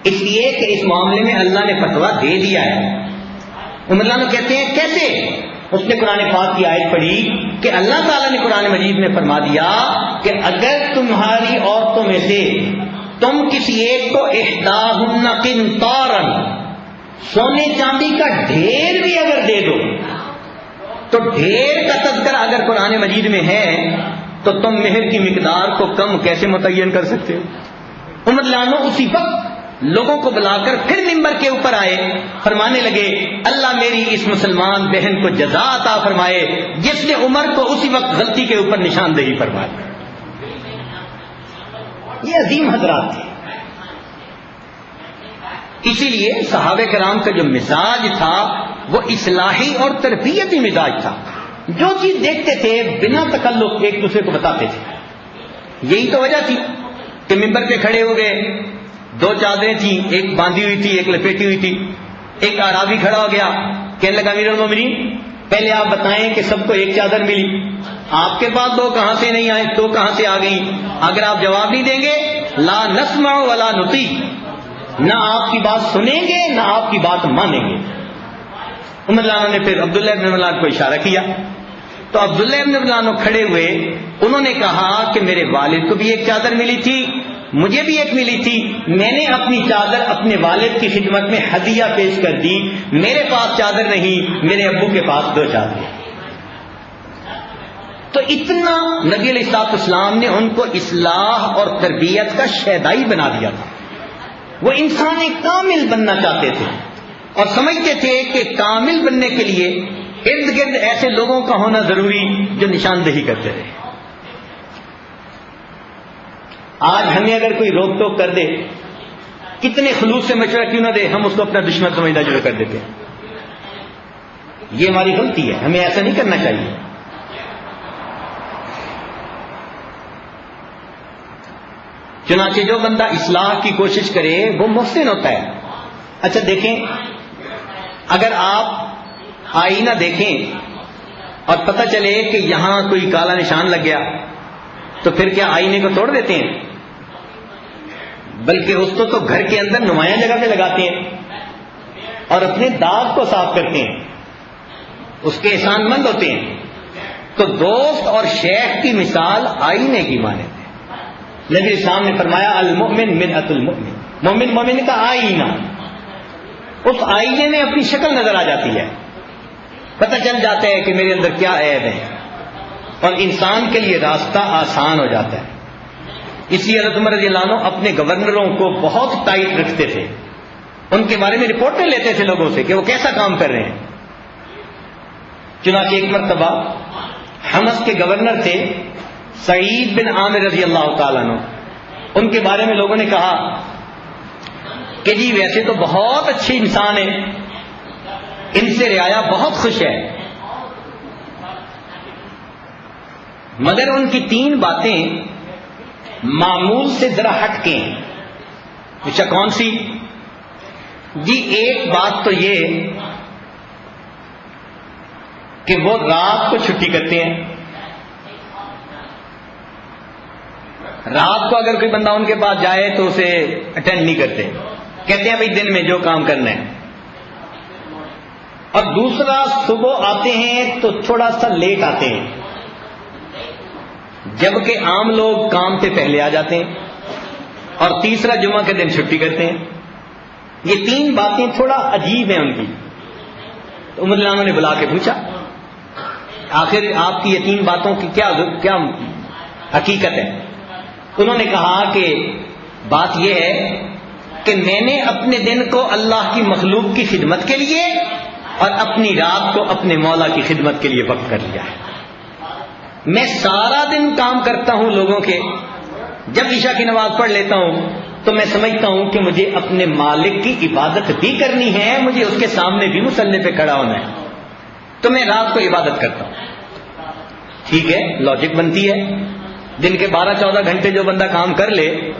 اس لیے کہ اس معاملے میں اللہ نے فتویٰ دے دیا ہے۔ عمر اللہ کہتے ہیں کیسے؟ اس نے قرآن پاک کی آیت پڑھی کہ اللہ تعالیٰ نے قرآن مجید میں فرما دیا کہ اگر تمہاری عورتوں میں سے تم کسی ایک کو احداہن قنطارا، سونے چاندی کا ڈھیر بھی اگر دے دو، تو ڈھیر کا تذکرہ اگر قرآن مجید میں ہے تو تم مہر کی مقدار کو کم کیسے متعین کر سکتے ہو؟ عمر لانو اسی وقت لوگوں کو بلا کر پھر ممبر کے اوپر آئے، فرمانے لگے اللہ میری اس مسلمان بہن کو جزا عطا فرمائے جس نے عمر کو اسی وقت غلطی کے اوپر نشاندہی فرمائی۔ یہ عظیم حضرات تھے۔ اسی لیے صحابہ کرام کا جو مزاج تھا وہ اصلاحی اور تربیتی مزاج تھا۔ جو چیز دیکھتے تھے بنا تکلف ایک دوسرے کو بتاتے تھے۔ یہی تو وجہ تھی کہ ممبر پہ کھڑے ہو گئے، دو چادریں تھیں، ایک باندھی ہوئی تھی ایک لپیٹی ہوئی تھی۔ ایک اعرابی کھڑا ہو گیا، کہنے لگا امیر المومنین پہلے آپ بتائیں کہ سب کو ایک چادر ملی، آپ کے پاس دو کہاں سے نہیں آئے، دو کہاں سے آ گئی؟ اگر آپ جواب نہیں دیں گے لا نسمع ولا نطیع، نہ آپ کی بات سنیں گے نہ آپ کی بات مانیں گے۔ عمر اللہ نے پھر عبداللہ ابن ملان کو اشارہ کیا تو عبداللہ ابن ملان کھڑے ہوئے، انہوں نے کہا کہ میرے والد کو بھی ایک چادر ملی تھی، مجھے بھی ایک ملی تھی، میں نے اپنی چادر اپنے والد کی خدمت میں ہدیہ پیش کر دی، میرے پاس چادر نہیں، میرے ابو کے پاس دو چادریں۔ تو اتنا نبی علیہ الصلوۃ والسلام نے ان کو اصلاح اور تربیت کا شیدائی بنا دیا تھا۔ وہ انسان کامل بننا چاہتے تھے اور سمجھتے تھے کہ کامل بننے کے لیے ارد گرد ایسے لوگوں کا ہونا ضروری جو نشاندہی کرتے رہے۔ آج ہمیں اگر کوئی روک ٹوک کر دے، کتنے خلوص سے مشورہ کیوں نہ دے، ہم اس کو اپنا دشمن سمجھنا شروع کر دیتے ہیں۔ یہ ہماری غلطی ہے، ہمیں ایسا نہیں کرنا چاہیے۔ چنانچہ جو بندہ اصلاح کی کوشش کرے وہ محسن ہوتا ہے۔ اچھا دیکھیں، اگر آپ آئینہ دیکھیں اور پتہ چلے کہ یہاں کوئی کالا نشان لگ گیا تو پھر کیا آئینے کو توڑ دیتے ہیں؟ بلکہ اس کو تو گھر کے اندر نمایاں جگہ پہ لگاتے ہیں اور اپنے داغ کو صاف کرتے ہیں، اس کے احسان مند ہوتے ہیں۔ تو دوست اور شیخ کی مثال آئینے کی مانند ہے۔ نبی اسلام نے فرمایا المؤمن مرآۃ المؤمن، مومن مومن کا آئینہ، اس آئینے میں اپنی شکل نظر آ جاتی ہے، پتہ چل جاتا ہے کہ میرے اندر کیا عیب ہے اور انسان کے لیے راستہ آسان ہو جاتا ہے۔ اس لیے حضرت عمر رضی اللہ عنہ اپنے گورنروں کو بہت ٹائٹ رکھتے تھے، ان کے بارے میں رپورٹیں لیتے تھے لوگوں سے کہ وہ کیسا کام کر رہے ہیں۔ چنانچہ ایک مرتبہ حمص کے گورنر تھے سعید بن عامر رضی اللہ تعالیٰ عنہ، ان کے بارے میں لوگوں نے کہا کہ جی ویسے تو بہت اچھے انسان ہیں، ان سے رعایا بہت خوش ہے، مگر ان کی تین باتیں معمول سے ذرا ہٹ کے ہیں۔ پوچھا کون سی؟ جی ایک بات تو یہ کہ وہ رات کو چھٹی کرتے ہیں، رات کو اگر کوئی بندہ ان کے پاس جائے تو اسے اٹینڈ نہیں کرتے، کہتے ہیں بھائی دن میں جو کام کرنا ہے۔ اور دوسرا صبح آتے ہیں تو تھوڑا سا لیٹ آتے ہیں، جبکہ عام لوگ کام سے پہلے آ جاتے ہیں۔ اور تیسرا جمعہ کے دن چھٹی کرتے ہیں۔ یہ تین باتیں تھوڑا عجیب ہیں ان کی۔ تو عمر اللہ نے بلا کے پوچھا آخر آپ کی یہ تین باتوں کی کیا حقیقت ہے؟ انہوں نے کہا کہ بات یہ ہے کہ میں نے اپنے دن کو اللہ کی مخلوق کی خدمت کے لیے اور اپنی رات کو اپنے مولا کی خدمت کے لیے وقف کر لیا ہے۔ میں سارا دن کام کرتا ہوں لوگوں کے، جب عشاء کی نماز پڑھ لیتا ہوں تو میں سمجھتا ہوں کہ مجھے اپنے مالک کی عبادت بھی کرنی ہے، مجھے اس کے سامنے بھی مصلی پہ کھڑا ہونا ہے، تو میں رات کو عبادت کرتا ہوں۔ ٹھیک ہے، لاجک بنتی ہے، دن کے 12-14 گھنٹے جو بندہ کام کر لے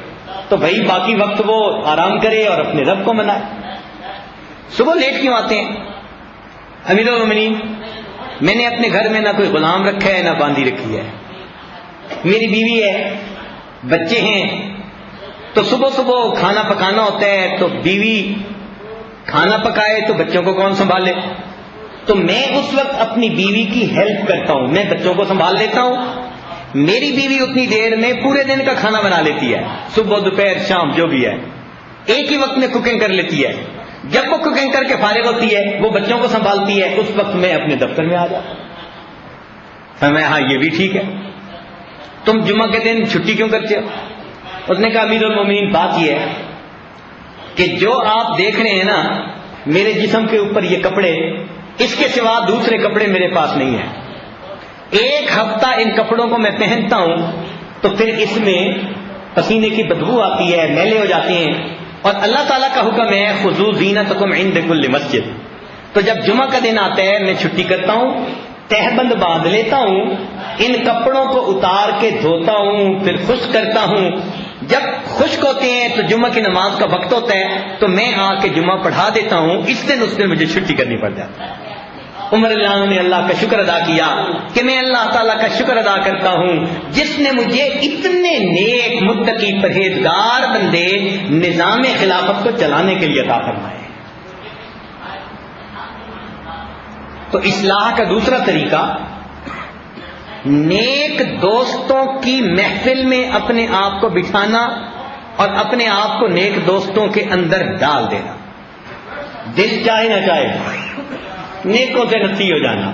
تو بھائی باقی وقت وہ آرام کرے اور اپنے رب کو منائے. صبح لیٹ کیوں آتے ہیں؟ امیر المومنین، میں نے اپنے گھر میں نہ کوئی غلام رکھا ہے نہ باندی رکھی ہے، میری بیوی ہے، بچے ہیں، تو صبح صبح کھانا پکانا ہوتا ہے، تو بیوی کھانا پکائے تو بچوں کو کون سنبھالے؟ تو میں اس وقت اپنی بیوی کی ہیلپ کرتا ہوں، میں بچوں کو سنبھال لیتا ہوں. میری بیوی اتنی دیر میں پورے دن کا کھانا بنا لیتی ہے، صبح دوپہر شام جو بھی ہے، ایک ہی وقت میں کوکنگ کر لیتی ہے. جب وہ کوکنگ کر کے فارغ ہوتی ہے وہ بچوں کو سنبھالتی ہے، اس وقت میں اپنے دفتر میں آ جاتا ہوں. میں ہاں یہ بھی ٹھیک ہے، تم جمعہ کے دن چھٹی کیوں کرتے ہو؟ اس نے کہا امیر المومنین بات یہ ہے کہ جو آپ دیکھ رہے ہیں نا میرے جسم کے اوپر یہ کپڑے، اس کے سوا دوسرے کپڑے میرے پاس نہیں ہیں. ایک ہفتہ ان کپڑوں کو میں پہنتا ہوں تو پھر اس میں پسینے کی بدبو آتی ہے، میلے ہو جاتے ہیں، اور اللہ تعالیٰ کا حکم ہے خذوا زینتکم عند کل مسجد. تو جب جمعہ کا دن آتا ہے میں چھٹی کرتا ہوں، تہبند باندھ لیتا ہوں، ان کپڑوں کو اتار کے دھوتا ہوں، پھر خشک کرتا ہوں. جب خشک ہوتے ہیں تو جمعہ کی نماز کا وقت ہوتا ہے تو میں آ کے جمعہ پڑھا دیتا ہوں. اس دن مجھے چھٹی کرنی پڑ جاتی ہے. عمر اللہ عنہ نے اللہ کا شکر ادا کیا کہ میں اللہ تعالیٰ کا شکر ادا کرتا ہوں جس نے مجھے اتنے نیک متقی پرہیزگار بندے نظام خلافت کو چلانے کے لیے عطا فرمائے. تو اصلاح کا دوسرا طریقہ، نیک دوستوں کی محفل میں اپنے آپ کو بٹھانا اور اپنے آپ کو نیک دوستوں کے اندر ڈال دینا. دل چاہے نہ چاہے نیکوں سے نصیب ہو جانا.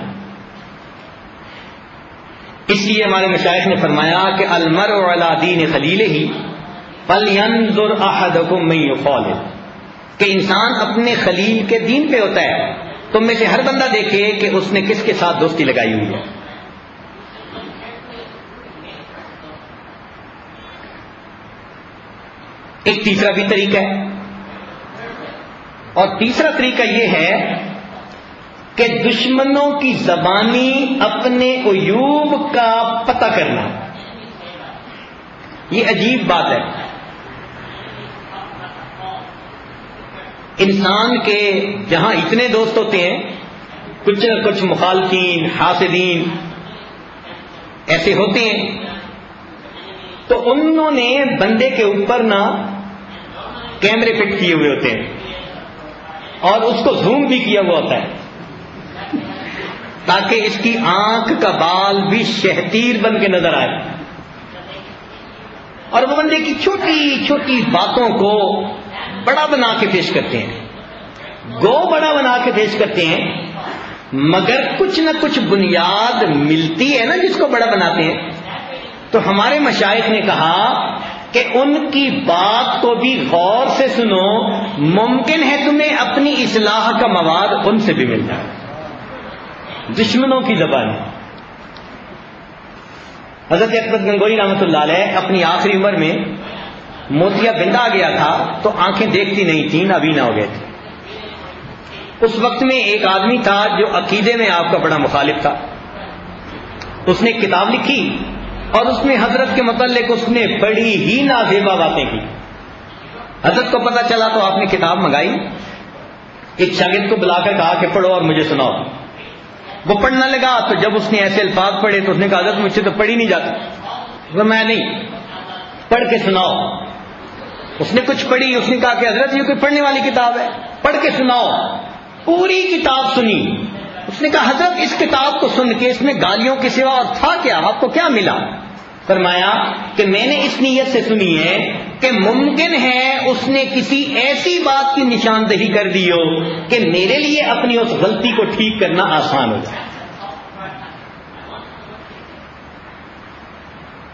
اس لیے ہمارے مشائخ نے فرمایا کہ المرء علی دین خلیلہ فلینظر احدکم من یخالل، کہ انسان اپنے خلیل کے دین پہ ہوتا ہے. تم میں سے ہر بندہ دیکھے کہ اس نے کس کے ساتھ دوستی لگائی ہوئی ہے. ایک تیسرا بھی طریقہ ہے، اور تیسرا طریقہ یہ ہے کہ دشمنوں کی زبانی اپنے عیوب کا پتہ کرنا. یہ عجیب بات ہے. انسان کے جہاں اتنے دوست ہوتے ہیں، کچھ نہ کچھ مخالفین حاسدین ایسے ہوتے ہیں، تو انہوں نے بندے کے اوپر نہ کیمرے فٹ کیے ہوئے ہوتے ہیں اور اس کو زوم بھی کیا ہوا ہوتا ہے تاکہ اس کی آنکھ کا بال بھی شہتیر بن کے نظر آئے، اور وہ بندے کی چھوٹی چھوٹی باتوں کو بڑا بنا کے پیش کرتے ہیں، گو بڑا بنا کے پیش کرتے ہیں، مگر کچھ نہ کچھ بنیاد ملتی ہے نا جس کو بڑا بناتے ہیں. تو ہمارے مشائخ نے کہا کہ ان کی بات کو بھی غور سے سنو، ممکن ہے تمہیں اپنی اصلاح کا مواد ان سے بھی مل جائے. دشمنوں کی زبان. حضرت اکبر گنگوئی رحمۃ اللہ علیہ اپنی آخری عمر میں موتیا بند آ گیا تھا تو آنکھیں دیکھتی نہیں تھیں، نابینا ہو گئے تھے. اس وقت میں ایک آدمی تھا جو عقیدے میں آپ کا بڑا مخالف تھا. اس نے کتاب لکھی اور اس میں حضرت کے متعلق اس نے بڑی ہی نازیبا باتیں کی. حضرت کو پتہ چلا تو آپ نے کتاب منگائی، ایک شاگرد کو بلا کر کہا کہ پڑھو اور مجھے سناؤ. وہ پڑھنے لگا تو جب اس نے ایسے الفاظ پڑھے تو اس نے کہا حضرت مجھ سے تو پڑھی نہیں جاتی. میں نہیں، پڑھ کے سناؤ. اس نے کچھ پڑھی، اس نے کہا کہ حضرت یہ کوئی پڑھنے والی کتاب ہے، پڑھ کے سناؤ. پوری کتاب سنی. اس نے کہا حضرت اس کتاب کو سن کے اس میں گالیوں کے سوا اور تھا کیا، آپ کو کیا ملا؟ فرمایا کہ میں نے اس نیت سے سنی ہے کہ ممکن ہے اس نے کسی ایسی بات کی نشاندہی کر دی ہو کہ میرے لیے اپنی اس غلطی کو ٹھیک کرنا آسان ہو جائے.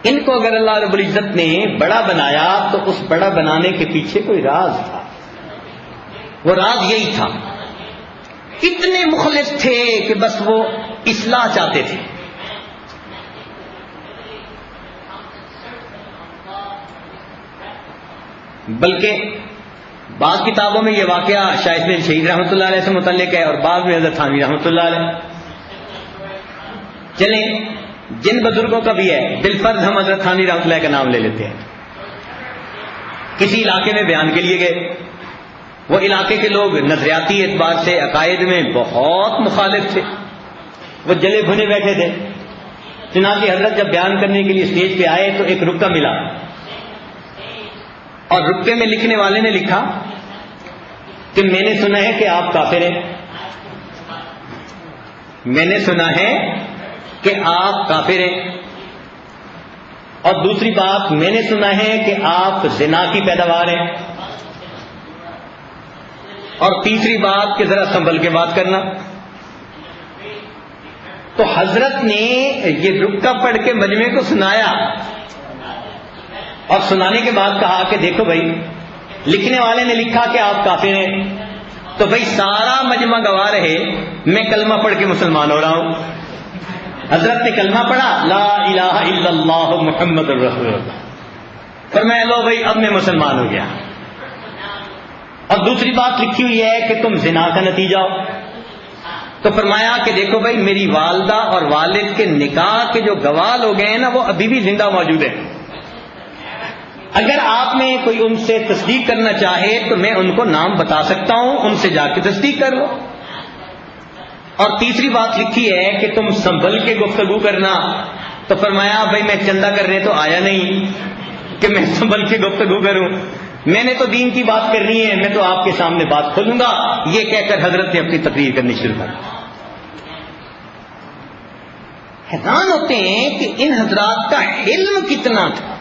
ان کو اگر اللہ رب العزت نے بڑا بنایا تو اس بڑا بنانے کے پیچھے کوئی راز تھا. وہ راز یہی تھا، اتنے مخلص تھے کہ بس وہ اصلاح چاہتے تھے. بلکہ بعض کتابوں میں یہ واقعہ شاہ بن شہید رحمۃ اللہ علیہ سے متعلق ہے اور بعض میں حضرت تھانوی رحمۃ اللہ علیہ. چلیں جن بزرگوں کا بھی ہے بالفرض ہم حضرت تھانوی رحمۃ اللہ کا نام لے لیتے ہیں. کسی علاقے میں بیان کے لیے گئے. وہ علاقے کے لوگ نظریاتی اعتبار سے عقائد میں بہت مخالف تھے، وہ جلے بھنے بیٹھے تھے. چنانچہ حضرت جب بیان کرنے کے لیے اسٹیج پہ آئے تو ایک رکا ملا، اور رکے میں لکھنے والے نے لکھا کہ میں نے سنا ہے کہ آپ کافر ہیں، میں نے سنا ہے کہ آپ کافر ہیں، اور دوسری بات میں نے سنا ہے کہ آپ زنا کی پیداوار ہیں، اور تیسری بات کہ ذرا سنبھل کے بات کرنا. تو حضرت نے یہ رکا پڑھ کے مجمع کو سنایا، اور سنانے کے بعد کہا کہ دیکھو بھائی، لکھنے والے نے لکھا کہ آپ کافر ہیں، تو بھائی سارا مجمع گواہ رہے میں کلمہ پڑھ کے مسلمان ہو رہا ہوں. حضرت نے کلمہ پڑھا، لا الہ الا اللہ محمد الرسول اللہ، فرمایا لو بھائی اب میں مسلمان ہو گیا. اور دوسری بات لکھی ہوئی ہے کہ تم زنا کا نتیجہ ہو. تو فرمایا کہ دیکھو بھائی، میری والدہ اور والد کے نکاح کے جو گواہ لوگ ہیں نا وہ ابھی بھی زندہ موجود ہیں، اگر آپ میں کوئی ان سے تصدیق کرنا چاہے تو میں ان کو نام بتا سکتا ہوں، ان سے جا کے تصدیق کر لو. اور تیسری بات لکھی ہے کہ تم سنبھل کے گفتگو کرنا. تو فرمایا بھائی میں چندہ کرنے تو آیا نہیں کہ میں سنبھل کے گفتگو کروں، میں نے تو دین کی بات کرنی ہے، میں تو آپ کے سامنے بات کھولوں گا. یہ کہہ کر حضرت نے اپنی تقریر کرنی شروع کر دی. حیران ہوتے ہیں کہ ان حضرات کا علم کتنا تھا،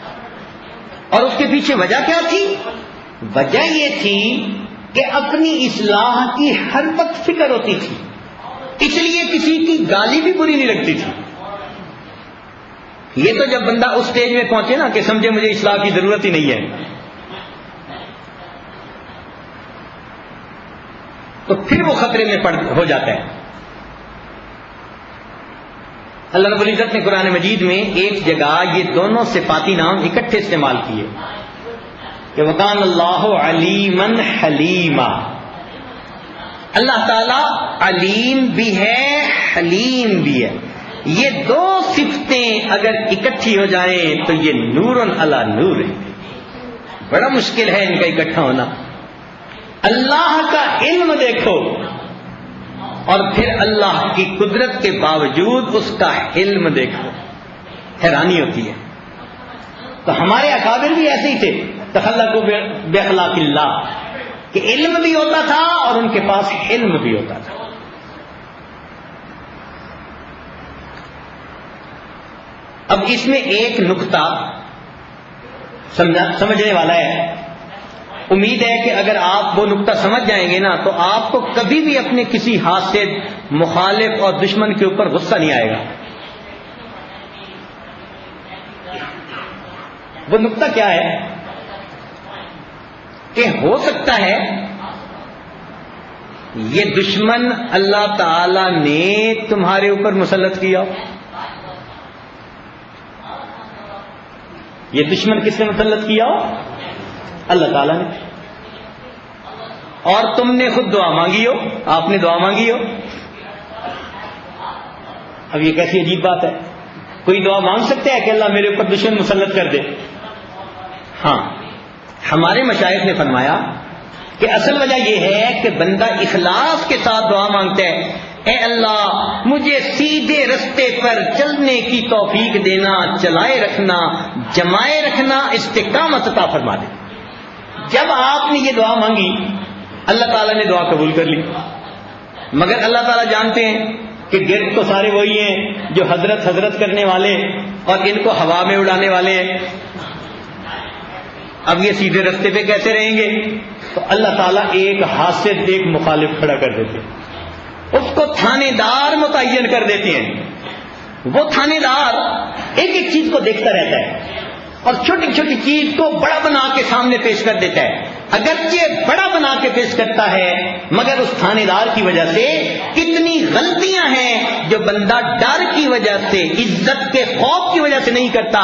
اور اس کے پیچھے وجہ کیا تھی؟ وجہ یہ تھی کہ اپنی اصلاح کی ہر وقت فکر ہوتی تھی، اس لیے کسی کی گالی بھی بری نہیں لگتی تھی. یہ تو جب بندہ اس سٹیج میں پہنچے نا کہ سمجھے مجھے اصلاح کی ضرورت ہی نہیں ہے، تو پھر وہ خطرے میں ہو جاتا ہے. اللہ رب العزت نے قرآن مجید میں ایک جگہ یہ دونوں صفاتی نام اکٹھے استعمال کیے کہ وَقَانَ اللَّهُ عَلِيمًا حَلِيمًا. اللہ تعالی علیم بھی ہے، حلیم بھی ہے. یہ دو صفتیں اگر اکٹھی ہو جائیں تو یہ نور علی نور ہے. بڑا مشکل ہے ان کا اکٹھا ہونا. اللہ کا علم دیکھو اور پھر اللہ کی قدرت کے باوجود اس کا علم دیکھو، حیرانی ہوتی ہے. تو ہمارے اکابر بھی ایسے ہی تھے، تخلقوا باخلاق اللہ، کہ علم بھی ہوتا تھا اور ان کے پاس علم بھی ہوتا تھا. اب اس میں ایک نقطہ سمجھنے والا ہے. امید ہے کہ اگر آپ وہ نقطہ سمجھ جائیں گے نا تو آپ کو کبھی بھی اپنے کسی حاسد، مخالف اور دشمن کے اوپر غصہ نہیں آئے گا. وہ نقطہ کیا ہے کہ ہو سکتا ہے یہ دشمن اللہ تعالی نے تمہارے اوپر مسلط کیا. یہ دشمن کس نے مسلط کیا؟ اللہ تعالیٰ نے. اور تم نے خود دعا مانگی ہو، آپ نے دعا مانگی ہو. اب یہ کیسی عجیب بات ہے، کوئی دعا مانگ سکتا ہے کہ اللہ میرے اوپر دشمن مسلط کر دے؟ ہاں، ہمارے مشائخ نے فرمایا کہ اصل وجہ یہ ہے کہ بندہ اخلاص کے ساتھ دعا مانگتا ہے، اے اللہ مجھے سیدھے رستے پر چلنے کی توفیق دینا، چلائے رکھنا، جمائے رکھنا، استقامت عطا فرما دے. جب آپ نے یہ دعا مانگی اللہ تعالیٰ نے دعا قبول کر لی. مگر اللہ تعالیٰ جانتے ہیں کہ گرد تو سارے وہی ہیں جو حضرت حضرت کرنے والے اور ان کو ہوا میں اڑانے والے ہیں. اب یہ سیدھے رستے پہ کیسے رہیں گے؟ تو اللہ تعالیٰ ایک حاسد، ایک مخالف کھڑا کر دیتے ہیں، اس کو تھانے دار متعین کر دیتے ہیں. وہ تھانے دار ایک ایک چیز کو دیکھتا رہتا ہے اور چھوٹی چھوٹی چیز کو بڑا بنا کے سامنے پیش کر دیتا ہے. اگرچہ بڑا بنا کے پیش کرتا ہے مگر اس تھانے دار کی وجہ سے کتنی غلطیاں ہیں جو بندہ ڈر کی وجہ سے، عزت کے خوف کی وجہ سے نہیں کرتا،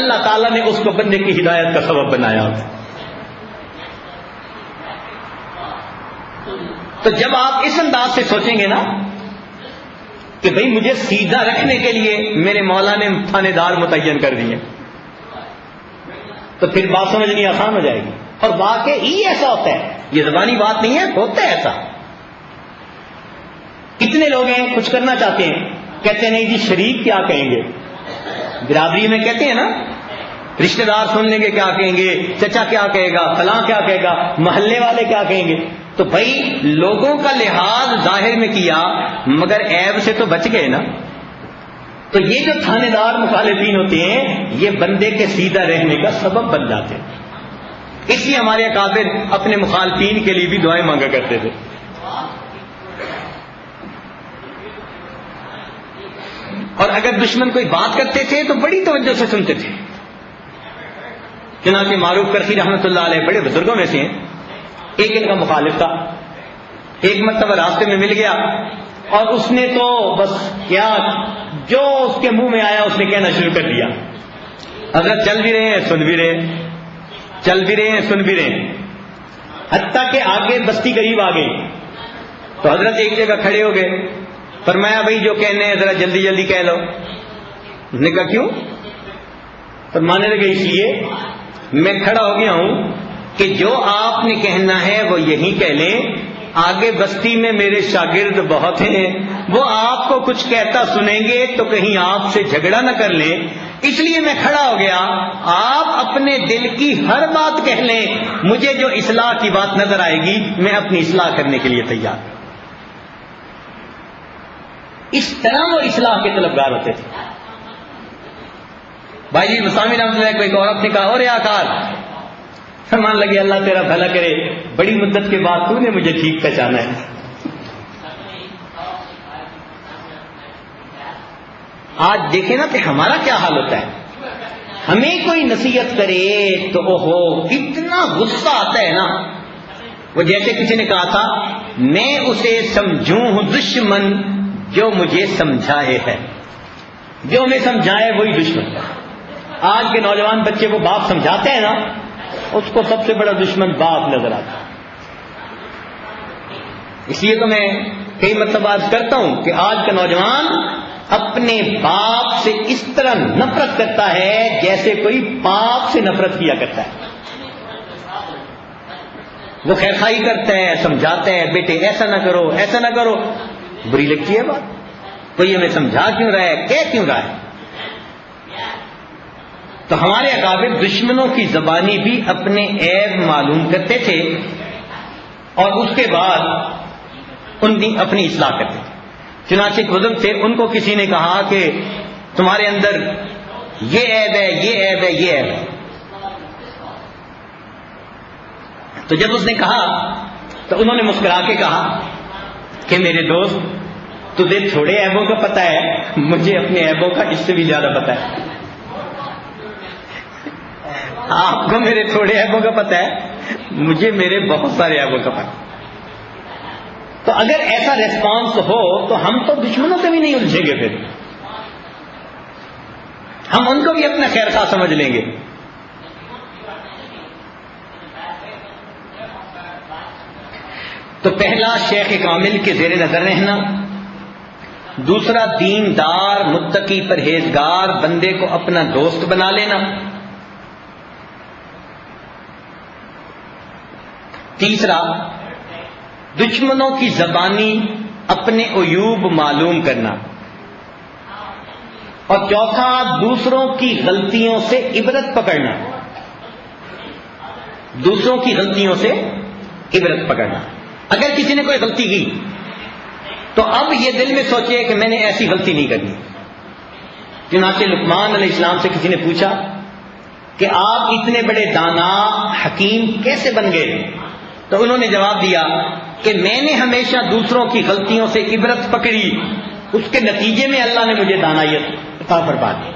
اللہ تعالیٰ نے اس کو بندے کی ہدایت کا سبب بنایا. تو جب آپ اس انداز سے سوچیں گے نا کہ بھئی مجھے سیدھا رکھنے کے لیے میرے مولا نے تھانے دار متعین کر دیے، تو پھر بات سمجھنی آسان ہو جائے گی. اور واقعی ایسا ہوتا ہے، یہ زبانی بات نہیں ہے، ہوتا ہے ایسا. کتنے لوگ ہیں کچھ کرنا چاہتے ہیں، کہتے ہیں نہیں جی شریک کیا کہیں گے، برادری میں کہتے ہیں نا، رشتہ دار سن لیں گے کیا کہیں گے، چچا کیا کہے گا، فلاں کیا کہے گا، محلے والے کیا کہیں گے. تو بھائی لوگوں کا لحاظ ظاہر میں کیا مگر عیب سے تو بچ گئے نا. تو یہ جو تھانے دار مخالفین ہوتے ہیں یہ بندے کے سیدھا رہنے کا سبب بن جاتے ہیں. اس لیے ہمارے اکابر اپنے مخالفین کے لیے بھی دعائیں مانگا کرتے تھے. اور اگر دشمن کوئی بات کرتے تھے تو بڑی توجہ سے سنتے تھے. چنانچہ معروف کرخی رحمۃ اللہ علیہ بڑے بزرگوں میں سے ہیں، ایک ان کا مخالف تھا. ایک مرتبہ راستے میں مل گیا اور اس نے تو بس کیا جو اس کے منہ میں آیا اس نے کہنا شروع کر دیا. حضرت چل بھی رہے ہیں سن بھی رہے ہیں، چل بھی رہے ہیں سن بھی رہے ہیں، حتیٰ کہ آگے بستی قریب آ گئی تو حضرت ایک جگہ کھڑے ہو گئے. فرمایا بھائی جو کہنے ہیں ذرا جلدی جلدی کہہ لو. اس نے کہا کیوں؟ فرمانے لگے اس لیے میں کھڑا ہو گیا ہوں کہ جو آپ نے کہنا ہے وہ یہی کہہ لیں. آگے بستی میں میرے شاگرد بہت ہیں، وہ آپ کو کچھ کہتا سنیں گے تو کہیں آپ سے جھگڑا نہ کر لیں، اس لیے میں کھڑا ہو گیا. آپ اپنے دل کی ہر بات کہہ لیں، مجھے جو اصلاح کی بات نظر آئے گی میں اپنی اصلاح کرنے کے لیے تیار ہوں. اس طرح وہ اصلاح کے طلبگار ہوتے تھے. بھائی جی مسامی رحمۃ اللہ کو ایک عورت نے کہا اور آکار فرمان لگے اللہ تیرا بھلا کرے، بڑی مدت کے بعد تو نے مجھے ٹھیک پہچانا ہے. آج دیکھیں نا کہ ہمارا کیا حال ہوتا ہے. ہمیں کوئی نصیحت کرے تو اوہو اتنا غصہ آتا ہے نا. وہ جیسے کسی نے کہا تھا میں اسے سمجھوں ہوں دشمن جو مجھے سمجھائے ہے، جو ہمیں سمجھائے وہی دشمن. آج کے نوجوان بچے کو باپ سمجھاتے ہیں نا اس کو سب سے بڑا دشمن باپ نظر آتا ہے. اس لیے تو میں کئی مرتبہ عرض کرتا ہوں کہ آج کا نوجوان اپنے باپ سے اس طرح نفرت کرتا ہے جیسے کوئی پاپ سے نفرت کیا کرتا ہے. وہ خیرخواہی کرتا ہے، سمجھاتا ہے بیٹے ایسا نہ کرو ایسا نہ کرو، بری لگتی ہے بات. کوئی ہمیں سمجھا کیوں رہا ہے، کہہ کیوں رہا ہے. تو ہمارے اکابر دشمنوں کی زبانی بھی اپنے عیب معلوم کرتے تھے اور اس کے بعد ان کی اپنی اصلاح کرتے تھے. چنانچہ ایک بزرگ تھے، ان کو کسی نے کہا کہ تمہارے اندر یہ عیب ہے یہ عیب ہے یہ عیب ہے. تو جب اس نے کہا تو انہوں نے مسکرا کے کہا کہ میرے دوست تجھے تھوڑے عیبوں کا پتہ ہے، مجھے اپنے عیبوں کا اس سے بھی زیادہ پتہ ہے. آپ کو میرے تھوڑے عیبوں کا پتہ ہے، مجھے میرے بہت سارے عیبوں کا پتہ ہے. تو اگر ایسا ریسپانس ہو تو ہم تو دشمنوں سے بھی نہیں الجھیں گے، پھر ہم ان کو بھی اپنا خیر خواہ سمجھ لیں گے. تو پہلا شیخ کامل کے زیر نظر رہنا، دوسرا دیندار متقی پرہیزگار بندے کو اپنا دوست بنا لینا، تیسرا دشمنوں کی زبانی اپنے عیوب معلوم کرنا، اور چوتھا دوسروں کی غلطیوں سے عبرت پکڑنا. دوسروں کی غلطیوں سے عبرت پکڑنا. اگر کسی نے کوئی غلطی کی تو اب یہ دل میں سوچے کہ میں نے ایسی غلطی نہیں کرنی. چنانچہ لقمان علیہ السلام سے کسی نے پوچھا کہ آپ اتنے بڑے دانا حکیم کیسے بن گئے؟ تو انہوں نے جواب دیا کہ میں نے ہمیشہ دوسروں کی غلطیوں سے عبرت پکڑی، اس کے نتیجے میں اللہ نے مجھے دانائیت عطا فرما دی.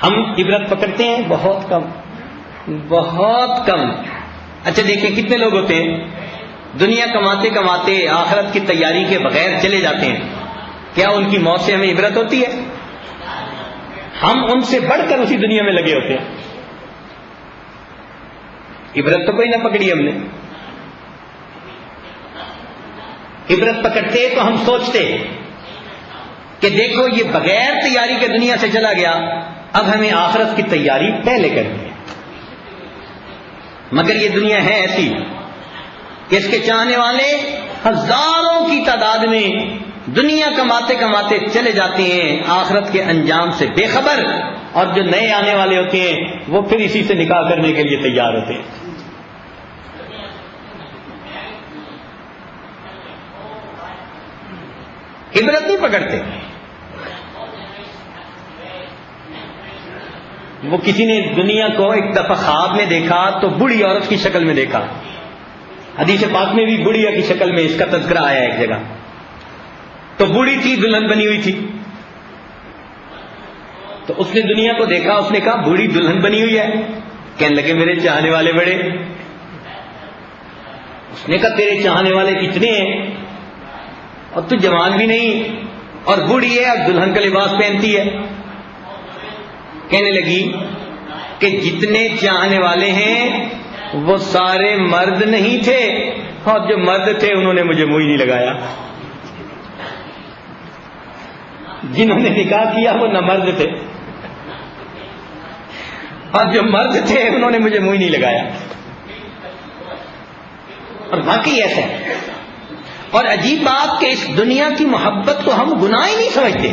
ہم عبرت پکڑتے ہیں بہت کم، بہت کم. اچھا دیکھیں کتنے لوگ ہوتے ہیں دنیا کماتے کماتے آخرت کی تیاری کے بغیر چلے جاتے ہیں. کیا ان کی موت سے ہمیں عبرت ہوتی ہے؟ ہم ان سے بڑھ کر اسی دنیا میں لگے ہوتے ہیں. عبرت تو کوئی نہ پکڑی ہم نے. عبرت پکڑتے تو ہم سوچتے کہ دیکھو یہ بغیر تیاری کے دنیا سے چلا گیا اب ہمیں آخرت کی تیاری پہلے کرنی ہے. مگر یہ دنیا ہے ایسی کہ اس کے چاہنے والے ہزاروں کی تعداد میں دنیا کماتے کماتے چلے جاتے ہیں، آخرت کے انجام سے بے خبر، اور جو نئے آنے والے ہوتے ہیں وہ پھر اسی سے نکاح کرنے کے لیے تیار ہوتے ہیں. عبرت نہیں پکڑتے. وہ کسی نے دنیا کو ایک دفعہ خواب میں دیکھا تو بوڑھی عورت کی شکل میں دیکھا. حدیث پاک میں بھی بوڑھیا کی شکل میں اس کا تذکرہ آیا ایک جگہ. تو بوڑھی تھی، دلہن بنی ہوئی تھی. تو اس نے دنیا کو دیکھا، اس نے کہا بوڑھی دلہن بنی ہوئی ہے. کہنے لگے میرے چاہنے والے بڑے. اس نے کہا تیرے چاہنے والے اتنے ہیں اور تو جوان بھی نہیں اور بوڑھی ہے اور دلہن کا لباس پہنتی ہے. کہنے لگی کہ جتنے چاہنے والے ہیں وہ سارے مرد نہیں تھے، اور جو مرد تھے انہوں نے مجھے منہ ہی نہیں لگایا. جنہوں نے نکاح کیا وہ نہ مرد تھے، اور جو مرد تھے انہوں نے مجھے منہ ہی نہیں لگایا. اور باقی ایسا ہے. اور عجیب بات کہ اس دنیا کی محبت کو ہم گناہ ہی نہیں سمجھتے.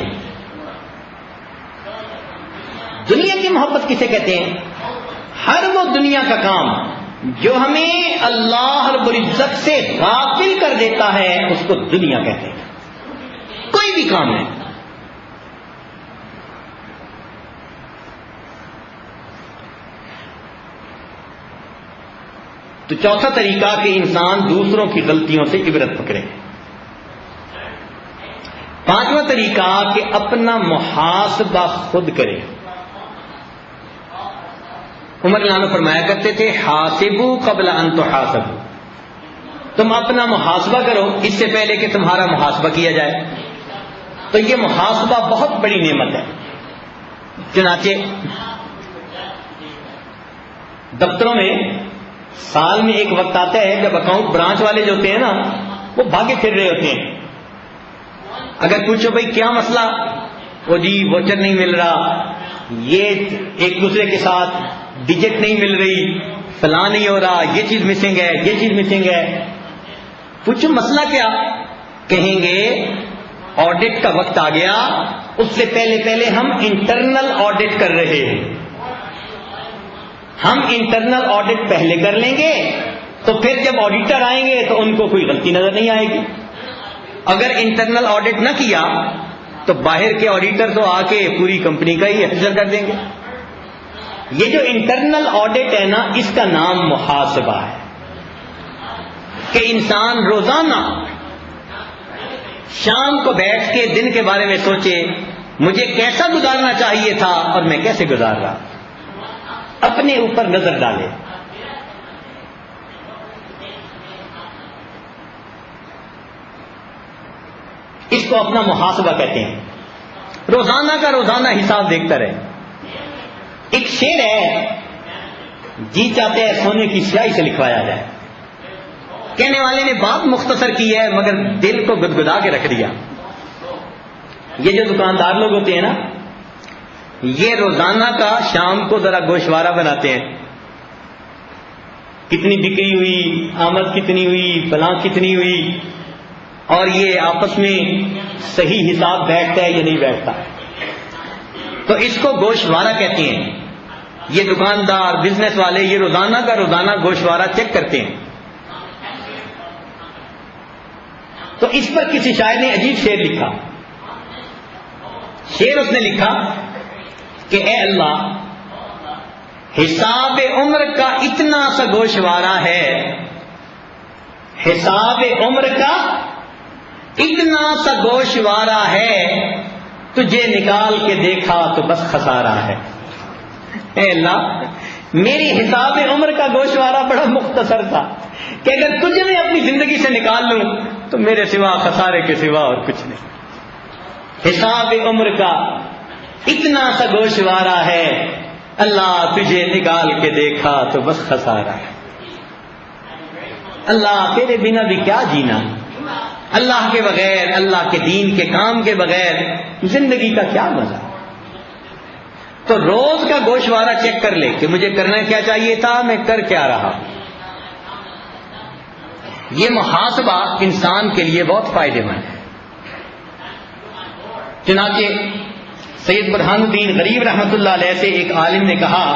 دنیا کی محبت کسے کہتے ہیں؟ ہر وہ دنیا کا کام جو ہمیں اللہ رب العزت سے غافل کر دیتا ہے اس کو دنیا کہتے ہیں. کوئی بھی کام نہیں. تو چوتھا طریقہ کہ انسان دوسروں کی غلطیوں سے عبرت پکڑے. پانچواں طریقہ کہ اپنا محاسبہ خود کرے. عمر عنہ فرمایا کرتے تھے حاسبو قبل ان تحاسبو. تم اپنا محاسبہ کرو اس سے پہلے کہ تمہارا محاسبہ کیا جائے. تو یہ محاسبہ بہت بڑی نعمت ہے. چنانچہ دفتروں میں سال میں ایک وقت آتا ہے جب اکاؤنٹ برانچ والے جو ہوتے ہیں نا وہ بھاگے پھر رہے ہوتے ہیں. اگر پوچھو بھائی کیا مسئلہ، وہ جی ووچر نہیں مل رہا، یہ ایک دوسرے کے ساتھ ڈیجٹ نہیں مل رہی، فلاں نہیں ہو رہا، یہ چیز مسنگ ہے، یہ چیز مسنگ ہے. پوچھو مسئلہ کیا؟ کہیں گے آڈٹ کا وقت آ گیا، اس سے پہلے ہم انٹرنل آڈٹ کر رہے ہیں. ہم انٹرنل آڈٹ پہلے کر لیں گے تو پھر جب آڈیٹر آئیں گے تو ان کو کوئی غلطی نظر نہیں آئے گی. اگر انٹرنل آڈٹ نہ کیا تو باہر کے آڈیٹر تو آ کے پوری کمپنی کا ہی حفظ کر دیں گے. یہ جو انٹرنل آڈٹ ہے نا اس کا نام محاسبہ ہے کہ انسان روزانہ شام کو بیٹھ کے دن کے بارے میں سوچے مجھے کیسا گزارنا چاہیے تھا اور میں کیسے گزار رہا. اپنے اوپر نظر ڈالے. اس کو اپنا محاسبہ کہتے ہیں. روزانہ کا روزانہ حساب دیکھتا رہے. ایک شعر ہے جی چاہتے ہیں سونے کی سیاہی سے لکھوایا جائے. کہنے والے نے بات مختصر کی ہے مگر دل کو گدگدا کے رکھ دیا. یہ جو دکاندار لوگ ہوتے ہیں نا یہ روزانہ کا شام کو ذرا گوشوارہ بناتے ہیں. کتنی بکری ہوئی، آمد کتنی ہوئی، فلاں کتنی ہوئی، اور یہ آپس میں صحیح حساب بیٹھتا ہے یا نہیں بیٹھتا. تو اس کو گوشوارہ کہتے ہیں. یہ دکاندار بزنس والے یہ روزانہ کا روزانہ گوشوارہ چیک کرتے ہیں. تو اس پر کسی شاعر نے عجیب شعر لکھا. شعر اس نے لکھا کہ اے اللہ حساب عمر کا اتنا سا گوشوارہ ہے، حساب عمر کا اتنا سا گوشوارہ ہے، تجھے نکال کے دیکھا تو بس خسارہ ہے. اے اللہ میری حساب عمر کا گوشوارہ بڑا مختصر تھا کہ اگر تجھے میں اپنی زندگی سے نکال لوں تو میرے سوا خسارے کے سوا اور کچھ نہیں. حساب عمر کا اتنا سا گوشوارہ ہے، اللہ تجھے نکال کے دیکھا تو بس خسارہ ہے. اللہ تیرے بنا بھی کیا جینا، اللہ کے بغیر، اللہ کے دین کے کام کے بغیر زندگی کا کیا مزہ. تو روز کا گوشوارہ چیک کر لے کہ مجھے کرنا کیا چاہیے تھا، میں کر کیا رہا. یہ محاسبہ انسان کے لیے بہت فائدہ مند ہے. چنانچہ سید برہان الدین غریب رحمۃ اللہ علیہ سے ایک عالم نے کہا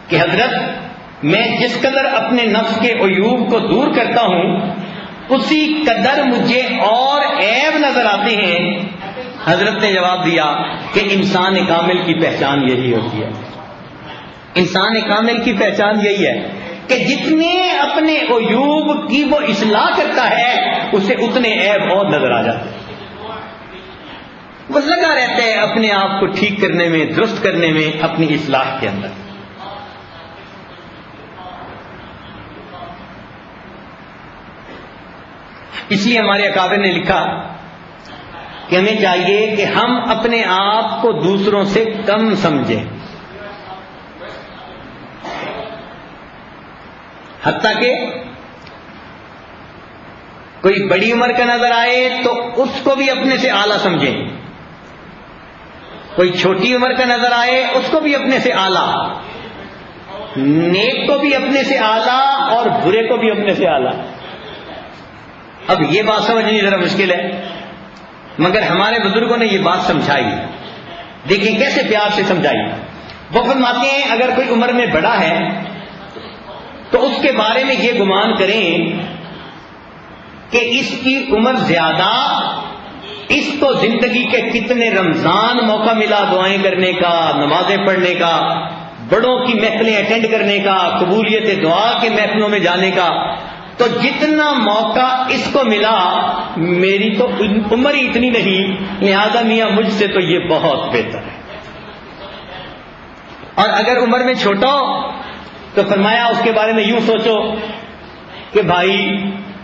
کہ حضرت میں جس قدر اپنے نفس کے عیوب کو دور کرتا ہوں اسی قدر مجھے اور عیب نظر آتے ہیں. حضرت نے جواب دیا کہ انسان کامل کی پہچان یہی ہوتی ہے. انسان کامل کی پہچان یہی ہے کہ جتنے اپنے عیوب کی وہ اصلاح کرتا ہے اسے اتنے عیب اور نظر آ جاتے ہیں. وہ لگا رہتا ہے اپنے آپ کو ٹھیک کرنے میں، درست کرنے میں، اپنی اصلاح کے اندر. اس لیے ہمارے اکابر نے لکھا کہ ہمیں چاہیے کہ ہم اپنے آپ کو دوسروں سے کم سمجھیں، حتیٰ کہ کوئی بڑی عمر کا نظر آئے تو اس کو بھی اپنے سے اعلیٰ سمجھیں، کوئی چھوٹی عمر کا نظر آئے اس کو بھی اپنے سے اعلیٰ، نیک کو بھی اپنے سے اعلیٰ اور برے کو بھی اپنے سے اعلیٰ. اب یہ بات سمجھنی ذرا مشکل ہے، مگر ہمارے بزرگوں نے یہ بات سمجھائی. دیکھیں کیسے پیار سے سمجھائی. وہ فرماتے ہیں اگر کوئی عمر میں بڑا ہے تو اس کے بارے میں یہ گمان کریں کہ اس کی عمر زیادہ، اس کو زندگی کے کتنے رمضان موقع ملا دعائیں کرنے کا، نمازیں پڑھنے کا، بڑوں کی محفلیں اٹینڈ کرنے کا، قبولیت دعا کے محفلوں میں جانے کا، تو جتنا موقع اس کو ملا میری تو عمر ہی اتنی نہیں، لہذا میاں مجھ سے تو یہ بہت بہتر ہے. اور اگر عمر میں چھوٹا ہو تو فرمایا اس کے بارے میں یوں سوچو کہ بھائی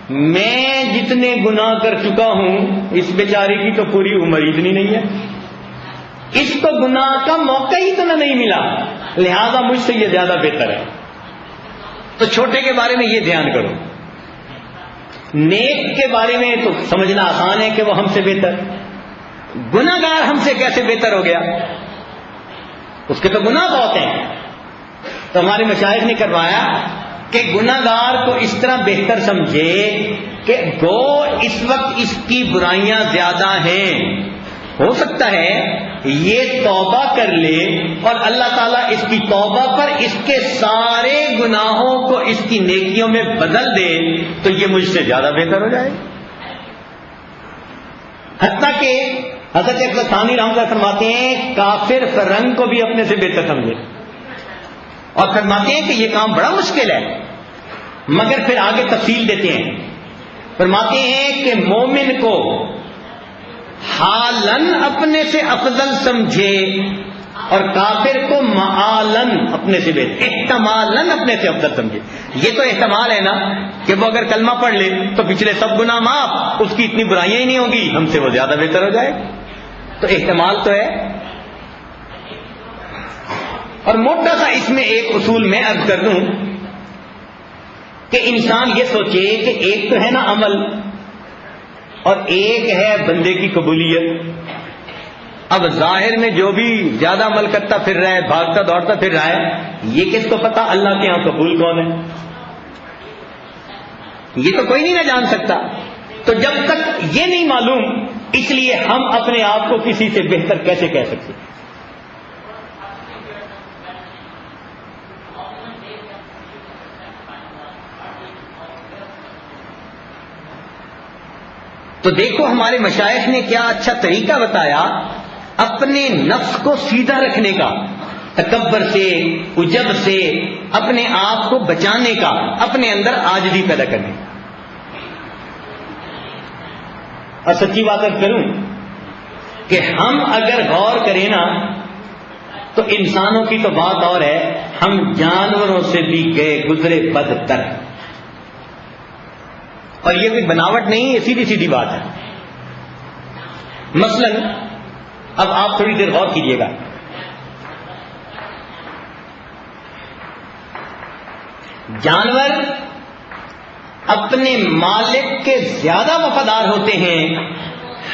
میں جتنے گناہ کر چکا ہوں اس بیچاری کی تو پوری عمر اتنی نہیں ہے، اس کو گناہ کا موقع ہی اتنا نہیں ملا، لہذا مجھ سے یہ زیادہ بہتر ہے. تو چھوٹے کے بارے میں یہ دھیان کرو. نیک کے بارے میں تو سمجھنا آسان ہے کہ وہ ہم سے بہتر، گناہ گار ہم سے کیسے بہتر ہو گیا، اس کے تو گناہ بہت ہیں. تو ہمارے مشائخ نے کروایا کہ گناہ گار کو اس طرح بہتر سمجھے کہ گو اس وقت اس کی برائیاں زیادہ ہیں، ہو سکتا ہے یہ توبہ کر لے اور اللہ تعالیٰ اس کی توبہ پر اس کے سارے گناہوں کو اس کی نیکیوں میں بدل دے تو یہ مجھ سے زیادہ بہتر ہو جائے. حتیٰ کہ حضرت اقبال ثانی رحمۃ اللہ فرماتے ہیں کافر فرنگ کو بھی اپنے سے بہتر سمجھے، اور فرماتے ہیں کہ یہ کام بڑا مشکل ہے، مگر پھر آگے تفصیل دیتے ہیں. فرماتے ہیں کہ مومن کو حالن اپنے سے افضل سمجھے اور کافر کو معالن اپنے سے بہتر، احتمالن اپنے سے افضل سمجھے. یہ تو احتمال ہے نا کہ وہ اگر کلمہ پڑھ لے تو پچھلے سب گناہ معاف، اس کی اتنی برائیاں ہی نہیں ہوں گی، ہم سے وہ زیادہ بہتر ہو جائے. تو احتمال تو ہے. اور موٹا سا اس میں ایک اصول میں عرض کر دوں کہ انسان یہ سوچے کہ ایک تو ہے نا عمل اور ایک ہے بندے کی قبولیت. اب ظاہر میں جو بھی زیادہ عمل کرتا پھر رہا ہے، بھاگتا دوڑتا پھر رہا ہے، یہ کس کو پتا اللہ کے ہاں قبول کون ہے؟ یہ تو کوئی نہیں نہ جان سکتا. تو جب تک یہ نہیں معلوم، اس لیے ہم اپنے آپ کو کسی سے بہتر کیسے کہہ سکتے؟ تو دیکھو ہمارے مشائخ نے کیا اچھا طریقہ بتایا اپنے نفس کو سیدھا رکھنے کا، تکبر سے، عجب سے اپنے آپ کو بچانے کا، اپنے اندر عاجزی پیدا کرنے کا. اور سچی بات کروں کہ ہم اگر غور کریں نا تو انسانوں کی تو بات اور ہے، ہم جانوروں سے بھی گئے گزرے بدتر. اور یہ کوئی بناوٹ نہیں، یہ سیدھی سیدھی بات ہے. مثلا اب آپ تھوڑی دیر غور کیجیے گا، جانور اپنے مالک کے زیادہ وفادار ہوتے ہیں،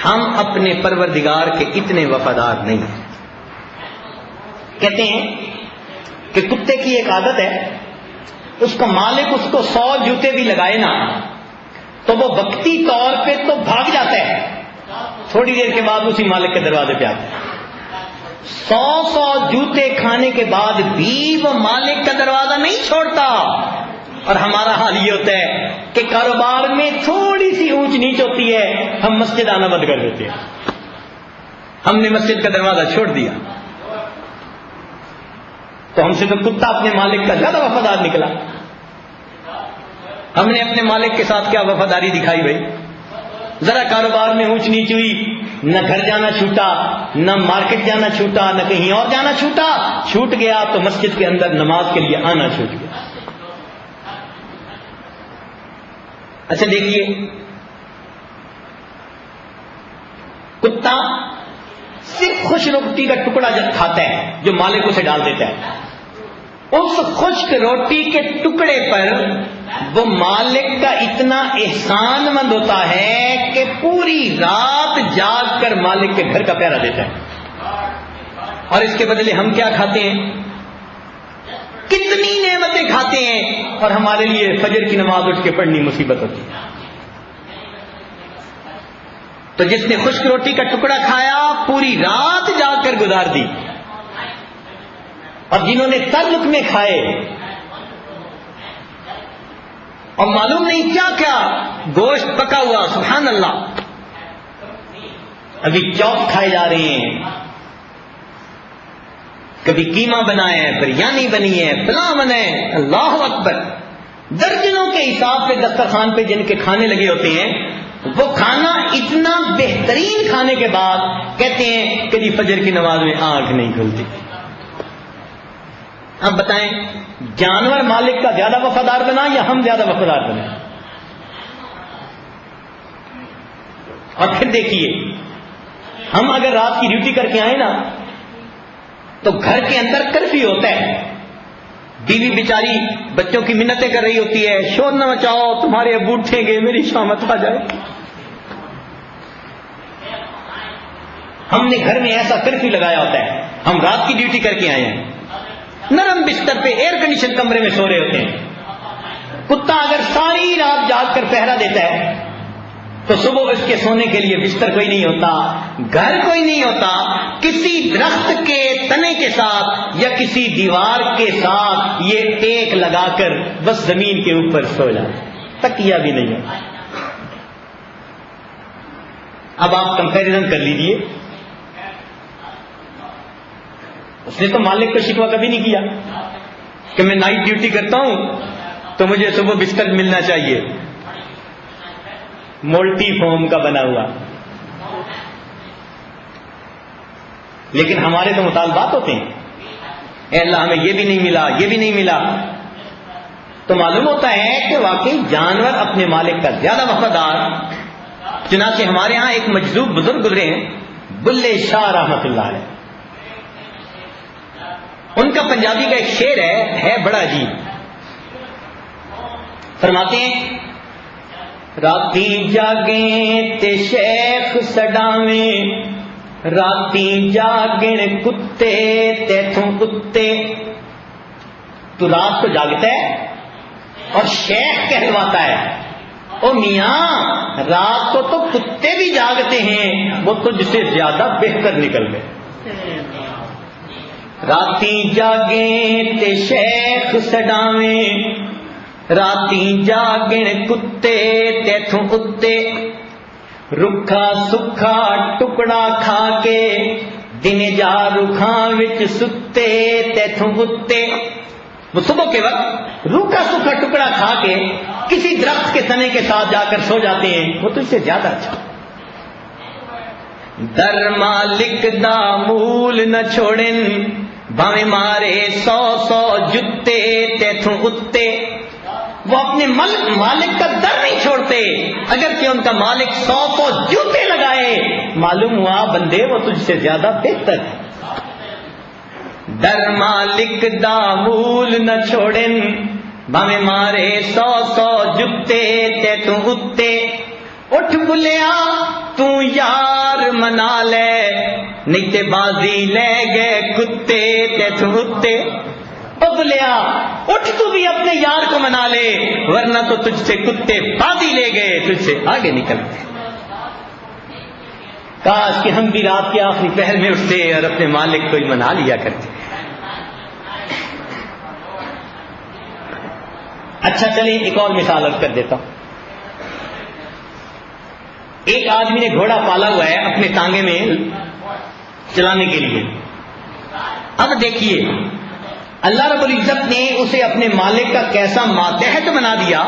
ہم اپنے پروردگار کے اتنے وفادار نہیں ہیں. کہتے ہیں کہ کتے کی ایک عادت ہے، اس کا مالک اس کو 100 جوتے بھی لگائے نا تو وہ وقتی طور پہ تو بھاگ جاتا ہے، تھوڑی دیر کے بعد اسی مالک کے دروازے پہ آتا ہے۔ 100 جوتے کھانے کے بعد بھی وہ مالک کا دروازہ نہیں چھوڑتا۔ اور ہمارا حال یہ ہوتا ہے کہ کاروبار میں تھوڑی سی اونچ نیچ ہوتی ہے، ہم مسجد آنا بند کر دیتے ہیں، ہم نے مسجد کا دروازہ چھوڑ دیا، تو ہم سے تو کتا اپنے مالک کا زیادہ وفادار نکلا۔ ہم نے اپنے مالک کے ساتھ کیا وفاداری دکھائی بھائی؟ ذرا کاروبار میں اونچ نیچ ہوئی، نہ گھر جانا چھوٹا، نہ مارکیٹ جانا چھوٹا، نہ کہیں اور جانا چھوٹا، چھوٹ گیا تو مسجد کے اندر نماز کے لیے آنا چھوٹ گیا۔ اچھا دیکھیے، کتا صرف خشک روٹی کا ٹکڑا جب کھاتا ہے جو مالک اسے ڈال دیتا ہے، اس خشک روٹی کے ٹکڑے پر وہ مالک کا اتنا احسان مند ہوتا ہے کہ پوری رات جاگ کر مالک کے گھر کا پہرا دیتا ہے۔ اور اس کے بدلے ہم کیا کھاتے ہیں؟ کتنی نعمتیں کھاتے ہیں، اور ہمارے لیے فجر کی نماز اٹھ کے پڑھنی مصیبت ہوتی ہے۔ تو جس نے خشک روٹی کا ٹکڑا کھایا پوری رات جاگ کر گزار دی، اور جنہوں نے تر لقمے کھائے اور معلوم نہیں کیا کیا گوشت پکا ہوا، سبحان اللہ، ابھی چوپ کھائے جا رہے ہیں، کبھی قیمہ بنا ہے، بریانی بنی ہے، فلاں بنا ہے، اللہ اکبر، درجنوں کے حساب پہ دسترخوان پہ جن کے کھانے لگے ہوتے ہیں، وہ کھانا اتنا بہترین کھانے کے بعد کہتے ہیں کہ جی فجر کی نماز میں آنکھ نہیں کھلتی۔ اب بتائیں، جانور مالک کا زیادہ وفادار بنا یا ہم زیادہ وفادار بنے؟ اور پھر دیکھیے، ہم اگر رات کی ڈیوٹی کر کے آئیں نا تو گھر کے اندر کرفیو ہوتا ہے، بیوی بیچاری بچوں کی منتیں کر رہی ہوتی ہے، شور نہ مچاؤ تمہارے ابو اٹھیں گے، میری شامت آ جائے۔ ہم نے گھر میں ایسا کرفیو لگایا ہوتا ہے، ہم رات کی ڈیوٹی کر کے آئے ہیں، نرم بستر پہ ایئر کنڈیشن کمرے میں سو رہے ہوتے ہیں۔ کتا اگر ساری رات جاگ کر پہرا دیتا ہے تو صبح اس کے سونے کے لیے بستر کوئی نہیں ہوتا، گھر کوئی نہیں ہوتا، کسی درخت کے تنے کے ساتھ یا کسی دیوار کے ساتھ یہ ٹیک لگا کر بس زمین کے اوپر سو جائے، تکیہ بھی نہیں ہوتا۔ اب آپ کمپیریزن کر لیجئے، اس نے تو مالک کو شکوہ کبھی نہیں کیا کہ میں نائٹ ڈیوٹی کرتا ہوں تو مجھے صبح بستر ملنا چاہیے مولٹی فوم کا بنا ہوا، لیکن ہمارے تو مطالبات ہوتے ہیں، اے اللہ ہمیں یہ بھی نہیں ملا، یہ بھی نہیں ملا، تو معلوم ہوتا ہے کہ واقعی جانور اپنے مالک کا زیادہ وفادار۔ چنانچہ ہمارے ہاں ایک مجذوب بزرگ گزرے ہیں، بلے شاہ رحمت اللہ علیہ، ان کا پنجابی کا ایک شعر ہے بڑا عجیب، فرماتے ہیں راتی جاگیں تے شیخ سڈاویں، راتی جاگن کتے تیتھوں کتے، تو رات کو جاگتا ہے اور شیخ کہلواتا ہے، او میاں رات کو تو کتے بھی جاگتے ہیں، وہ تجھ سے زیادہ بہتر نکل گئے۔ راتی جاگیں تے شیخ سڈاویں، راتی جاگن کتے تیتھوں اتے، رکھا سکھا ٹکڑا کھا کے دن جا رکھاں وچ ستے تیتھوں اتے۔ وہ صبح کے وقت روکھا سکھا ٹکڑا کھا کے کسی درخت کے تنے کے ساتھ جا کر سو جاتے ہیں، وہ تو اس سے زیادہ اچھا۔ در مالک دا مول نہ چھوڑن، بھاویں مارے 100 جتے تیتھوں اتے۔ وہ اپنے مالک کا در نہیں چھوڑتے، اگر کہ ان کا مالک 100 جوتے لگائے، معلوم ہوا بندے وہ تجھ سے زیادہ بہتر ہے۔ در مالک دا مول نہ چھوڑن، بھاویں مارے 100 جتے تیتھوں اتے۔ اٹھ بلیا تو یار منا لے نہیں تے بازی لے گئے کتے تے تھوتے بلیا اٹھ تو بھی اپنے یار کو منا لے ورنہ تو تجھ سے کتے بازی لے گئے تجھ سے آگے نکل گئے. کاش کہ ہم بھی رات کے آخری پہر میں اٹھتے اور اپنے مالک کو ہی منا لیا کرتے. اچھا چلیں ایک اور مثال عرض کر دیتا ہوں. ایک آدمی نے گھوڑا پالا ہوا ہے اپنے ٹانگے میں چلانے کے لیے. اب دیکھیے اللہ رب العزت نے اسے اپنے مالک کا کیسا ماتحت بنا دیا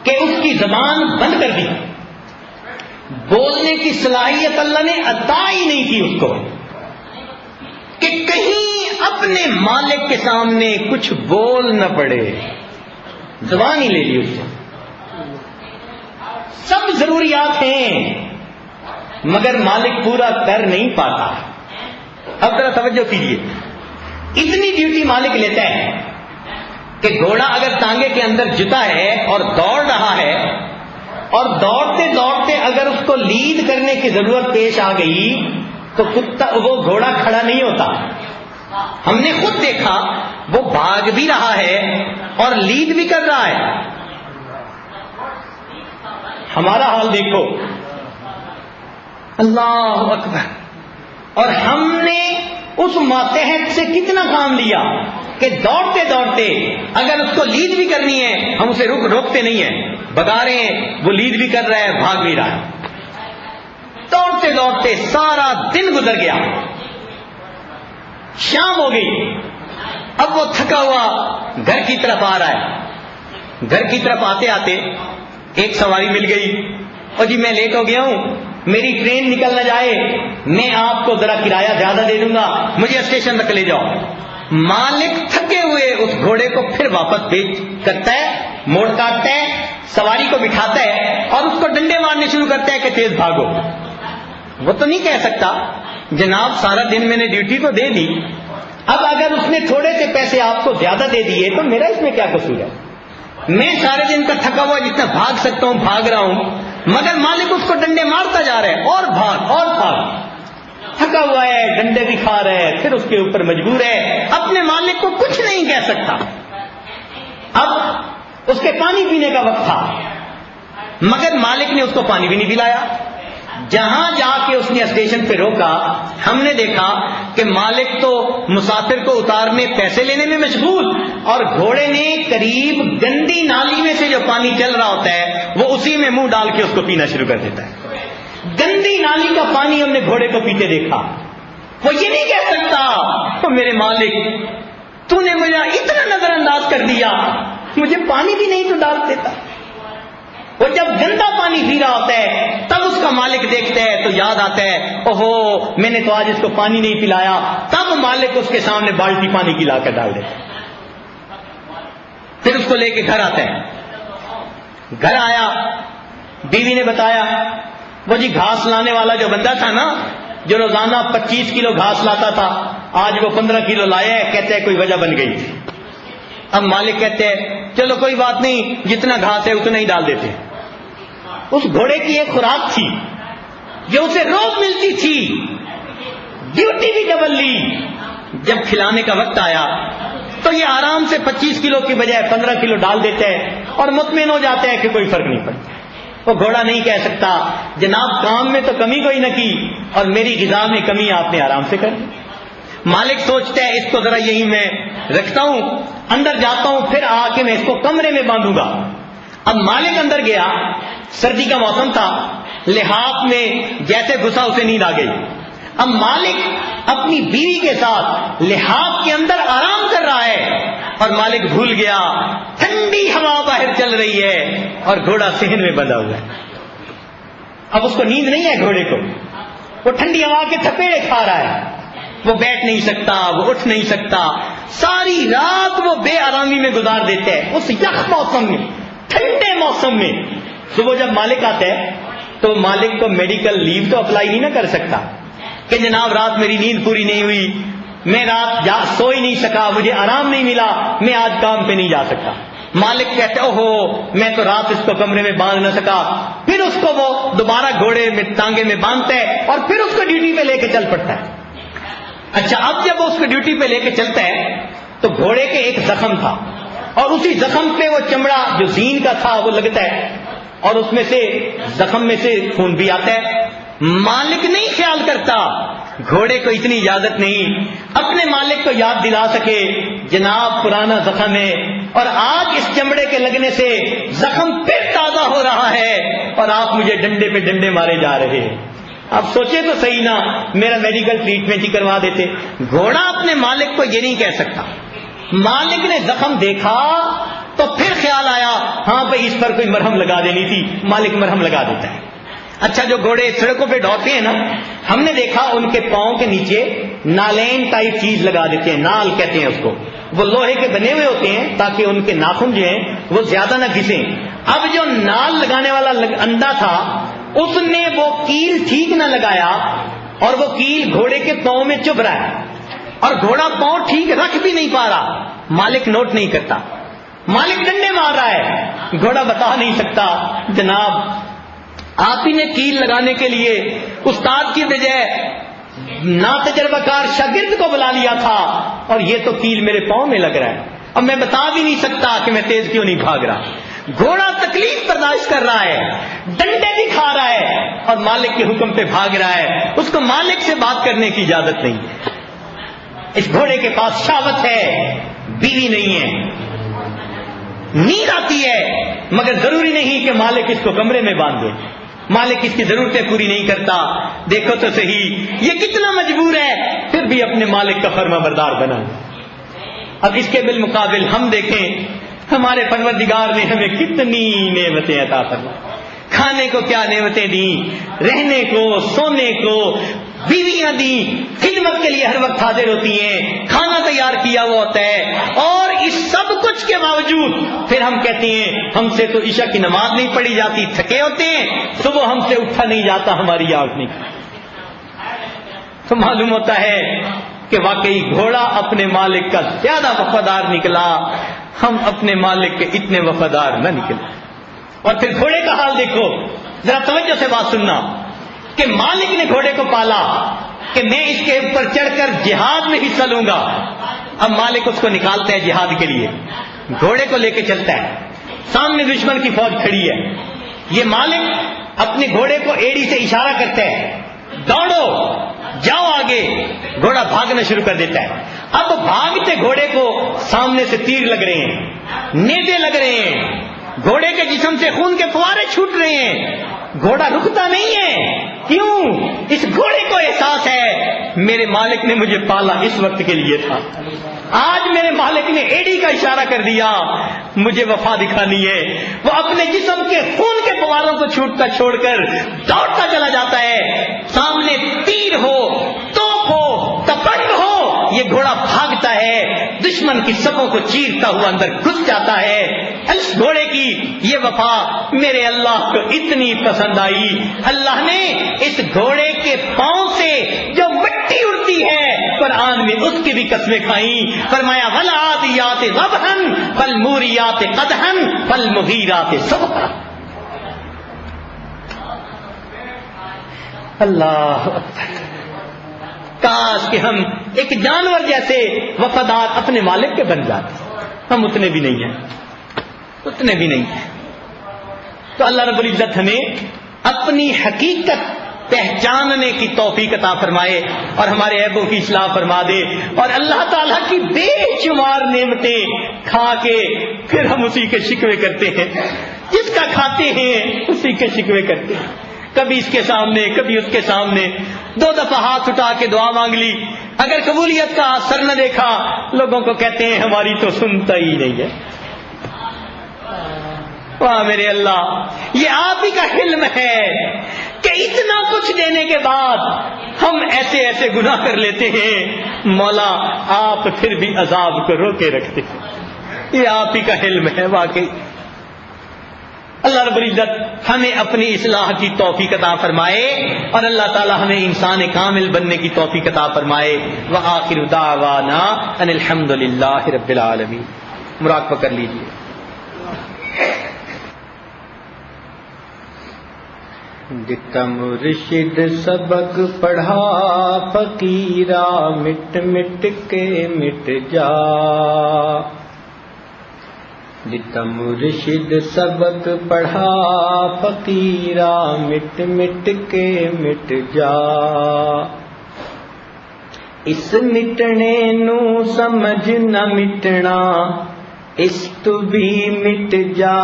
کہ اس کی زبان بند کر دی. بولنے کی صلاحیت اللہ نے عطا ہی نہیں کی اس کو کہ کہیں اپنے مالک کے سامنے کچھ بول نہ پڑے. زبان ہی لے لی اس سے. سب ضروریات ہیں مگر مالک پورا کر نہیں پاتا. اب ذرا توجہ کیجیے. اتنی ڈیوٹی مالک لیتا ہے کہ گھوڑا اگر ٹانگے کے اندر جتا ہے اور دوڑ رہا ہے اور دوڑتے دوڑتے اگر اس کو لیڈ کرنے کی ضرورت پیش آ گئی تو وہ گھوڑا کھڑا نہیں ہوتا. ہم نے خود دیکھا وہ بھاگ بھی رہا ہے اور لیڈ بھی کر رہا ہے. ہمارا حال دیکھو. اللہ اکبر. اور ہم نے اس ماتحت سے کتنا کام لیا کہ دوڑتے دوڑتے اگر اس کو لیڈ بھی کرنی ہے ہم اسے روکتے نہیں ہیں, بگا رہے ہیں, وہ لیڈ بھی کر رہا ہے, بھاگ بھی رہا ہے. دوڑتے دوڑتے سارا دن گزر گیا, شام ہو گئی. اب وہ تھکا ہوا گھر کی طرف آ رہا ہے. گھر کی طرف آتے آتے ایک سواری مل گئی. اور جی میں لیٹ ہو گیا ہوں, میری ٹرین نکل نہ جائے, میں آپ کو ذرا کرایہ زیادہ دے دوں گا, مجھے اسٹیشن تک لے جاؤ. مالک تھکے ہوئے اس گھوڑے کو پھر واپس بھیج کرتا ہے, موڑ کاٹتا ہے, سواری کو بٹھاتا ہے اور اس کو ڈنڈے مارنے شروع کرتا ہے کہ تیز بھاگو. وہ تو نہیں کہہ سکتا جناب سارا دن میں نے ڈیوٹی تو دے دی, اب اگر اس نے تھوڑے سے پیسے آپ کو زیادہ دے دیے تو میرا اس میں کیا قصور ہے. میں سارے دن کا تھکا ہوا جتنا بھاگ سکتا ہوں بھاگ رہا ہوں, مگر مالک اس کو ڈنڈے مارتا جا رہا ہے اور بھاگ اور بھاگ. تھکا ہوا ہے, ڈنڈے بھی کھا رہا ہے, پھر اس کے اوپر مجبور ہے, اپنے مالک کو کچھ نہیں کہہ سکتا. اب اس کے پانی پینے کا وقت تھا مگر مالک نے اس کو پانی بھی نہیں پلایا. جہاں جا کے اس نے اسٹیشن پہ روکا ہم نے دیکھا کہ مالک تو مسافر کو اتارنے پیسے لینے میں مشغول, اور گھوڑے نے قریب گندی نالی میں سے جو پانی چل رہا ہوتا ہے وہ اسی میں منہ ڈال کے اس کو پینا شروع کر دیتا ہے. گندی نالی کا پانی ہم نے گھوڑے کو پیتے دیکھا. وہ یہ نہیں کہہ سکتا تو میرے مالک تو نے مجھے اتنا نظر انداز کر دیا, مجھے پانی بھی نہیں تو ڈال دیتا. وہ جب گندا پانی پی رہا ہوتا ہے تب اس کا مالک دیکھتا ہے تو یاد آتا ہے اوہو میں نے تو آج اس کو پانی نہیں پلایا. تب مالک اس کے سامنے بالٹی پانی کی لا کر ڈال دیتا ہے. پھر اس کو لے کے گھر آتا ہے. گھر آیا, بیوی نے بتایا وہ جی گھاس لانے والا جو بندہ تھا نا جو روزانہ 25 کلو گھاس لاتا تھا آج وہ 15 کلو لایا ہے, کہتے ہیں کوئی وجہ بن گئی. اب مالک کہتے ہیں چلو کوئی بات نہیں, جتنا گھاس ہے اتنا ہی ڈال دیتے. اس گھوڑے کی ایک خوراک تھی جو اسے روز ملتی تھی, ڈیوٹی بھی ڈبل لی. جب کھلانے کا وقت آیا تو یہ آرام سے 25 کلو کی بجائے 15 کلو ڈال دیتا ہے اور مطمئن ہو جاتا ہے کہ کوئی فرق نہیں پڑتا. وہ گھوڑا نہیں کہہ سکتا جناب کام میں تو کمی کوئی نہ کی اور میری غذا میں کمی آپ نے آرام سے کر دی. مالک سوچتا ہے اس کو ذرا یہی میں رکھتا ہوں, اندر جاتا ہوں, پھر آ کے میں اس کو کمرے میں باندھوں گا. اب مالک اندر گیا, سردی کا موسم تھا, لحاف میں جیسے گھسا اسے نیند آ گئی. اب مالک اپنی بیوی کے ساتھ لحاف کے اندر آرام کر رہا ہے اور مالک بھول گیا ٹھنڈی ہوا باہر چل رہی ہے اور گھوڑا صحن میں بندھا ہوا ہے. اب اس کو نیند نہیں ہے گھوڑے کو, وہ ٹھنڈی ہوا کے تھپیڑے کھا رہا ہے, وہ بیٹھ نہیں سکتا, وہ اٹھ نہیں سکتا. ساری رات وہ بے آرامی میں گزار دیتا ہے اس یخ موسم میں, ٹھنڈے موسم میں. صبح جب مالک آتا ہے تو مالک کو میڈیکل لیو تو اپلائی نہیں نہ کر سکتا کہ جناب رات میری نیند پوری نہیں ہوئی, میں رات سو ہی نہیں سکا, مجھے آرام نہیں ملا, میں آج کام پہ نہیں جا سکتا. مالک کہتے اوہو میں تو رات اس کو کمرے میں باندھ نہ سکا، پھر اس کو وہ دوبارہ گھوڑے میں ٹانگے میں باندھتا ہے اور پھر اس کو ڈیوٹی پہ لے کے چل پڑتا ہے۔ اچھا اب جب وہ اس کو ڈیوٹی پہ لے کے چلتا ہے تو گھوڑے کے ایک زخم تھا اور اسی زخم پہ وہ چمڑا جو زین کا تھا وہ لگتا ہے اور اس میں سے زخم میں سے خون بھی آتا ہے۔ مالک نہیں خیال کرتا، گھوڑے کو اتنی اجازت نہیں اپنے مالک کو یاد دلا سکے جناب پرانا زخم ہے اور آج اس چمڑے کے لگنے سے زخم پھر تازہ ہو رہا ہے اور آپ مجھے ڈنڈے پہ ڈنڈے مارے جا رہے ہیں۔ اب سوچے تو صحیح نا، میرا میڈیکل ٹریٹمنٹ ہی کروا دیتے۔ گھوڑا اپنے مالک کو یہ نہیں کہہ سکتا۔ مالک نے زخم دیکھا تو پھر خیال آیا ہاں بھائی اس پر کوئی مرہم لگا دینی تھی، مالک مرہم لگا دیتا ہے۔ اچھا جو گھوڑے سڑکوں پہ دوڑتے ہیں نا، ہم نے دیکھا ان کے پاؤں کے نیچے نالین ٹائپ چیز لگا دیتے ہیں، نال کہتے ہیں اس کو، وہ لوہے کے بنے ہوئے ہوتے ہیں تاکہ ان کے ناخن جو ہیں وہ زیادہ نہ گھسیں۔ اب جو نال لگانے والا اندھا تھا اس نے وہ کیل ٹھیک نہ لگایا اور وہ کیل گھوڑے کے پاؤں میں چبھ رہا ہے اور گھوڑا پاؤں ٹھیک رکھ بھی نہیں پا رہا، مالک نوٹ نہیں کرتا، مالک ڈنڈے مار رہا ہے، گھوڑا بتا نہیں سکتا جناب آپ ہی نے کیل لگانے کے لیے استاد کی بجائے ناتجربہ کار شاگرد کو بلا لیا تھا اور یہ تو کیل میرے پاؤں میں لگ رہا ہے، اب میں بتا بھی نہیں سکتا کہ میں تیز کیوں نہیں بھاگ رہا۔ گھوڑا تکلیف برداشت کر رہا ہے، ڈنڈے بھی کھا رہا ہے اور مالک کے حکم پہ بھاگ رہا ہے، اس کو مالک سے بات کرنے کی اجازت نہیں ہے۔ اس گھوڑے کے پاس شہوت ہے، بیوی نہیں ہے، نیند آتی ہے مگر ضروری نہیں کہ مالک اس کو کمرے میں باندھ دے، مالک اس کی ضرورتیں پوری نہیں کرتا۔ دیکھو تو صحیح یہ کتنا مجبور ہے پھر بھی اپنے مالک کا فرما بردار بنا۔ اب اس کے بالمقابل ہم دیکھیں ہمارے پروردگار نے ہمیں کتنی نعمتیں عطا فرمائیں، کھانے کو کیا نعمتیں دیں، رہنے کو، سونے کو، بیویاں دی، خدمت کے لیے ہر وقت حاضر ہوتی ہیں، کھانا تیار کیا ہوا ہوتا ہے، اور اس سب کچھ کے باوجود پھر ہم کہتے ہیں ہم سے تو عشاء کی نماز نہیں پڑھی جاتی، تھکے ہوتے ہیں، صبح ہم سے اٹھا نہیں جاتا، ہماری آنکھ نہیں۔ تو معلوم ہوتا ہے کہ واقعی گھوڑا اپنے مالک کا زیادہ وفادار نکلا، ہم اپنے مالک کے اتنے وفادار نہ نکلے۔ اور پھر گھوڑے کا حال دیکھو، ذرا توجہ سے بات سننا، کہ مالک نے گھوڑے کو پالا کہ میں اس کے اوپر چڑھ کر جہاد میں حصہ لوں گا۔ اب مالک اس کو نکالتا ہے جہاد کے لیے، گھوڑے کو لے کے چلتا ہے، سامنے دشمن کی فوج کھڑی ہے، یہ مالک اپنے گھوڑے کو ایڑی سے اشارہ کرتا ہے دوڑو جاؤ آگے، گھوڑا بھاگنا شروع کر دیتا ہے۔ اب بھاگتے گھوڑے کو سامنے سے تیر لگ رہے ہیں، نیزے لگ رہے ہیں، گھوڑے کے جسم سے خون کے فوارے چھوٹ رہے ہیں، گھوڑا رکتا نہیں ہے۔ کیوں؟ اس گھوڑے کو احساس ہے میرے مالک نے مجھے پالا اس وقت کے لیے تھا، آج میرے مالک نے ایڑی کا اشارہ کر دیا، مجھے وفا دکھانی ہے۔ وہ اپنے جسم کے خون کے فواروں کو چھوٹتا چھوڑ کر دوڑتا چلا جاتا ہے، سامنے تیر ہو، توپ ہو، تپنگ ہو، یہ گھوڑا بھاگتا ہے، دشمن کی صفوں کو چیرتا ہوا اندر گھس جاتا ہے۔ اس گھوڑے کی یہ وفا میرے اللہ کو اتنی پسند آئی، اللہ نے اس گھوڑے کے پاؤں سے جو مٹی اڑتی ہے قرآن میں اس کی بھی قسمیں کھائیں، فرمایا والعادیات ضبحا فالموریات قدحا فالمغیرات صبحا۔ اللہ اکبر، کاش کہ ہم ایک جانور جیسے وفادار اپنے مالک کے بن جاتے، ہم اتنے بھی نہیں ہیں، اتنے بھی نہیں ہیں۔ تو اللہ رب العزت ہمیں اپنی حقیقت پہچاننے کی توفیق عطا فرمائے اور ہمارے عیبوں کی اصلاح فرما دے، اور اللہ تعالیٰ کی بے شمار نعمتیں کھا کے پھر ہم اسی کے شکوے کرتے ہیں، جس کا کھاتے ہیں اسی کے شکوے کرتے ہیں، کبھی اس کے سامنے کبھی اس کے سامنے، 2 دفعہ ہاتھ اٹھا کے دعا مانگ لی، اگر قبولیت کا اثر نہ دیکھا لوگوں کو کہتے ہیں ہماری تو سنتا ہی نہیں ہے۔ واہ میرے اللہ، یہ آپ ہی کا حلم ہے کہ اتنا کچھ دینے کے بعد ہم ایسے ایسے گناہ کر لیتے ہیں، مولا آپ پھر بھی عذاب کو روکے رکھتے ہیں، یہ آپ ہی کا حلم ہے واقعی۔ اللہ رب العزت ہمیں اپنی اصلاح کی توفیق عطا فرمائے اور اللہ تعالی ہمیں انسان کامل بننے کی توفیق عطا فرمائے۔ وآخر دعوانا ان الحمد للہ رب العالمین۔ مراقبہ کر لیجیے۔ جتا مرشد سبق پڑھا فقیرا مٹ مٹ کے مٹ جا، جتا مرشد سبق پڑھا فقیرا مٹ مٹ کے مٹ جا، اس مٹنے نو سمجھ نہ مٹنا، اس تو بھی مٹ جا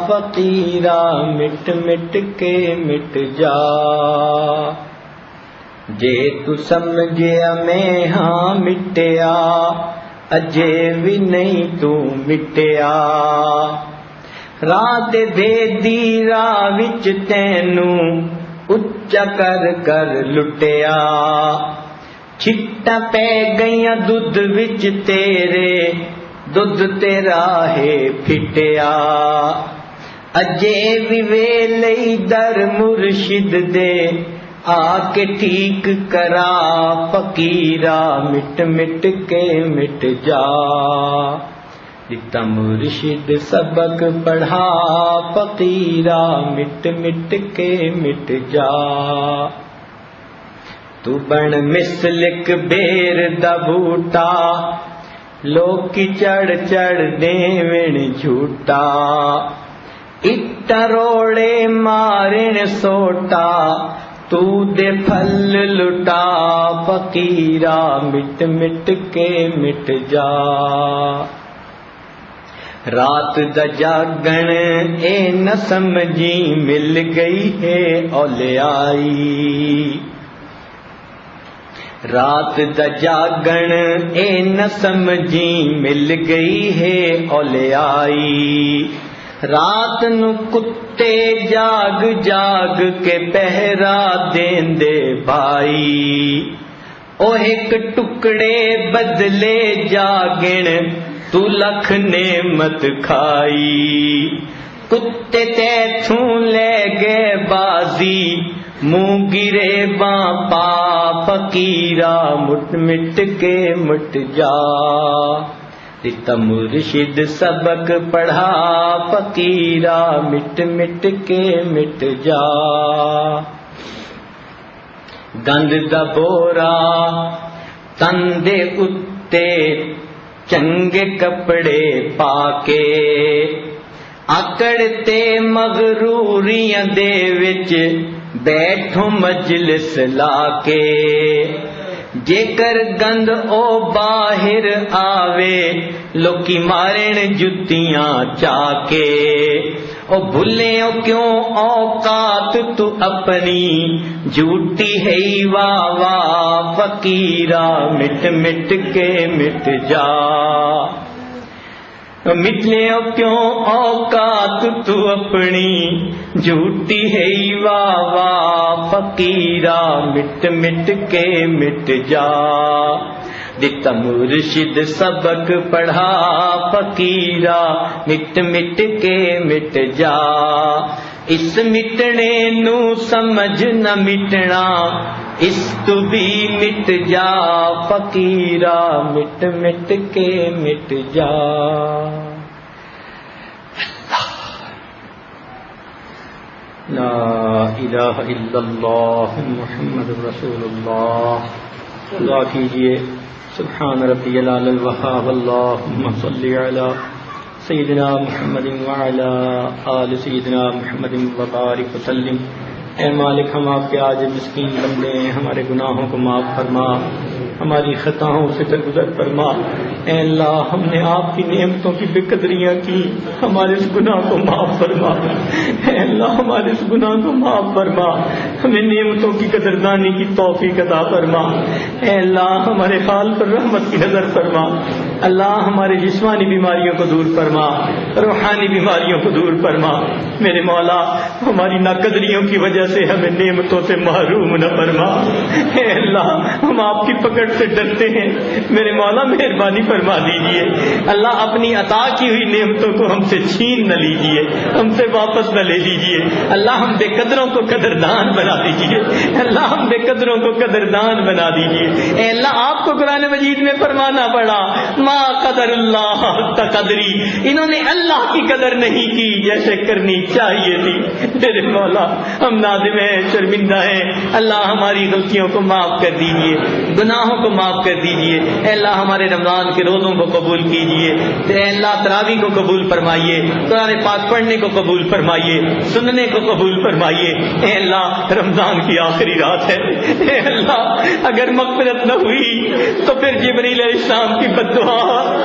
فقیرا مٹ مٹ کے مٹ جا، جے تو سمجھیا میں ہاں مٹیا، اجے بھی نہیں تو مٹیا، راہ تے بھیدی راہ وچ تینوں اچا کر کر لٹیا، چھٹا پہ گئیاں دودھ وچ تیرے، دودھ تیرا ہے پھٹیا، اجے بھی ویلے در مرشد دے، آ کے ٹھیک کرا فقیرا مٹ مٹ کے مٹ جا، جتا مرشد سبق پڑھا فقیرا مٹ مٹ کے مٹ جا، تو بن مسلک بیر دا بوٹا، لوکی چڑھ چڑھ دیوین جھوٹا، اٹا روڑے مارن سوٹا، تو دے پھل لٹا فقیرا مٹ مٹ کے مٹ جا، رات دا جاگن اے نہ سمجھی مل گئی ہے اولیائی، رات دا جاگن اے نہ سمجھی مل گئی ہے اولیائی، رات نو کتے جاگ جاگ کے پہرا دیندے بھائی، او ایک ٹکڑے بدلے جاگن تو لکھ نعمت کھائی، کتے تیتھوں لے گئے بازی، منہ گرے باں پا فقیرا مٹ مٹ کے مٹ جا، جتا مرشد سبق پڑھا فقیرا مٹ مٹ کے مٹ جا، گند دا بورا تن دے اتے چنگے کپڑے پا کے، اکڑ تے مغروریاں دے وچ بیٹھو مجلس لا کے، جے کر گند او باہر آوے، لوکی مارن جتیاں چاکے، او بھلے او کیوں اوقات تو اپنی، جھوٹی ہے واہ واہ فقیرا مٹ مٹ کے مٹ جا، مٹلے کیوں اوقات تو اپنی، جھوٹی ہے واہ واہ فقیرا مٹ مٹ کے مٹ جا، جتا مرشد سبق پڑھا فقیرا مٹ مٹ کے مٹ جا، اس مٹنے نو سمجھ نہ مٹنا، اس تو بھی مٹ جا فقیرا مٹ مٹ کے مٹ جا۔ لا الہ الا اللہ محمد رسول اللہ۔ دعا کیجئے سبحان ربی العلی الوہاب اللہم صلی علی سیدنا محمد وعلی آل سیدنا محمد وبارک وسلم۔ اے مالک، ہم آپ کے آج مسکین بندے ہیں، ہمارے گناہوں کو معاف فرما، ہماری خطاؤں سے درگزر فرما۔ اے اللہ، ہم نے آپ کی نعمتوں کی بے قدریاں کی، ہمارے اس گناہ کو معاف فرما۔ اے اللہ، ہمارے اس گناہ کو معاف فرما، ہمیں نعمتوں کی قدردانی کی توفیق عطا فرما۔ اے اللہ، ہمارے حال پر رحمت کی نظر فرما۔ اللہ، ہمارے جسمانی بیماریوں کو دور فرما، روحانی بیماریوں کو دور فرما۔ میرے مولا، ہماری ناقدریوں کی وجہ سے ہمیں نعمتوں سے محروم نہ فرما۔ اے اللہ، ہم آپ کی پکڑ سے ڈرتے ہیں، میرے مولا مہربانی فرما دیجئے۔ اللہ، اپنی عطا کی ہوئی نعمتوں کو ہم سے چھین نہ لیجئے، ہم سے واپس نہ لے لیجئے۔ اللہ، ہم بے قدروں کو قدردان بنا دیجئے۔ اللہ، ہم بے قدروں کو قدردان بنا دیجئے۔ اے اللہ، آپ کو قرآن مجید میں فرمانا پڑا، ما قدر اللہ حق قدری، انہوں نے اللہ کی قدر نہیں کی جیسے کرنی چاہیے تھی۔ میرے مولا ہم نادم ہیں، شرمندہ ہیں، اللہ ہماری غلطیوں کو معاف کر دیجیے، گناہوں کو معاف کر دیجیے۔ اے اللہ ہمارے رمضان کے روزوں کو قبول کیجیے، اے اللہ تراویح کو قبول فرمائیے، قرآن پاک پڑھنے کو قبول فرمائیے، سننے کو قبول فرمائیے۔ اے اللہ رمضان کی آخری رات ہے، اے اللہ اگر مغفرت نہ ہوئی تو پھر جبریل علیہ السلام کی بددعا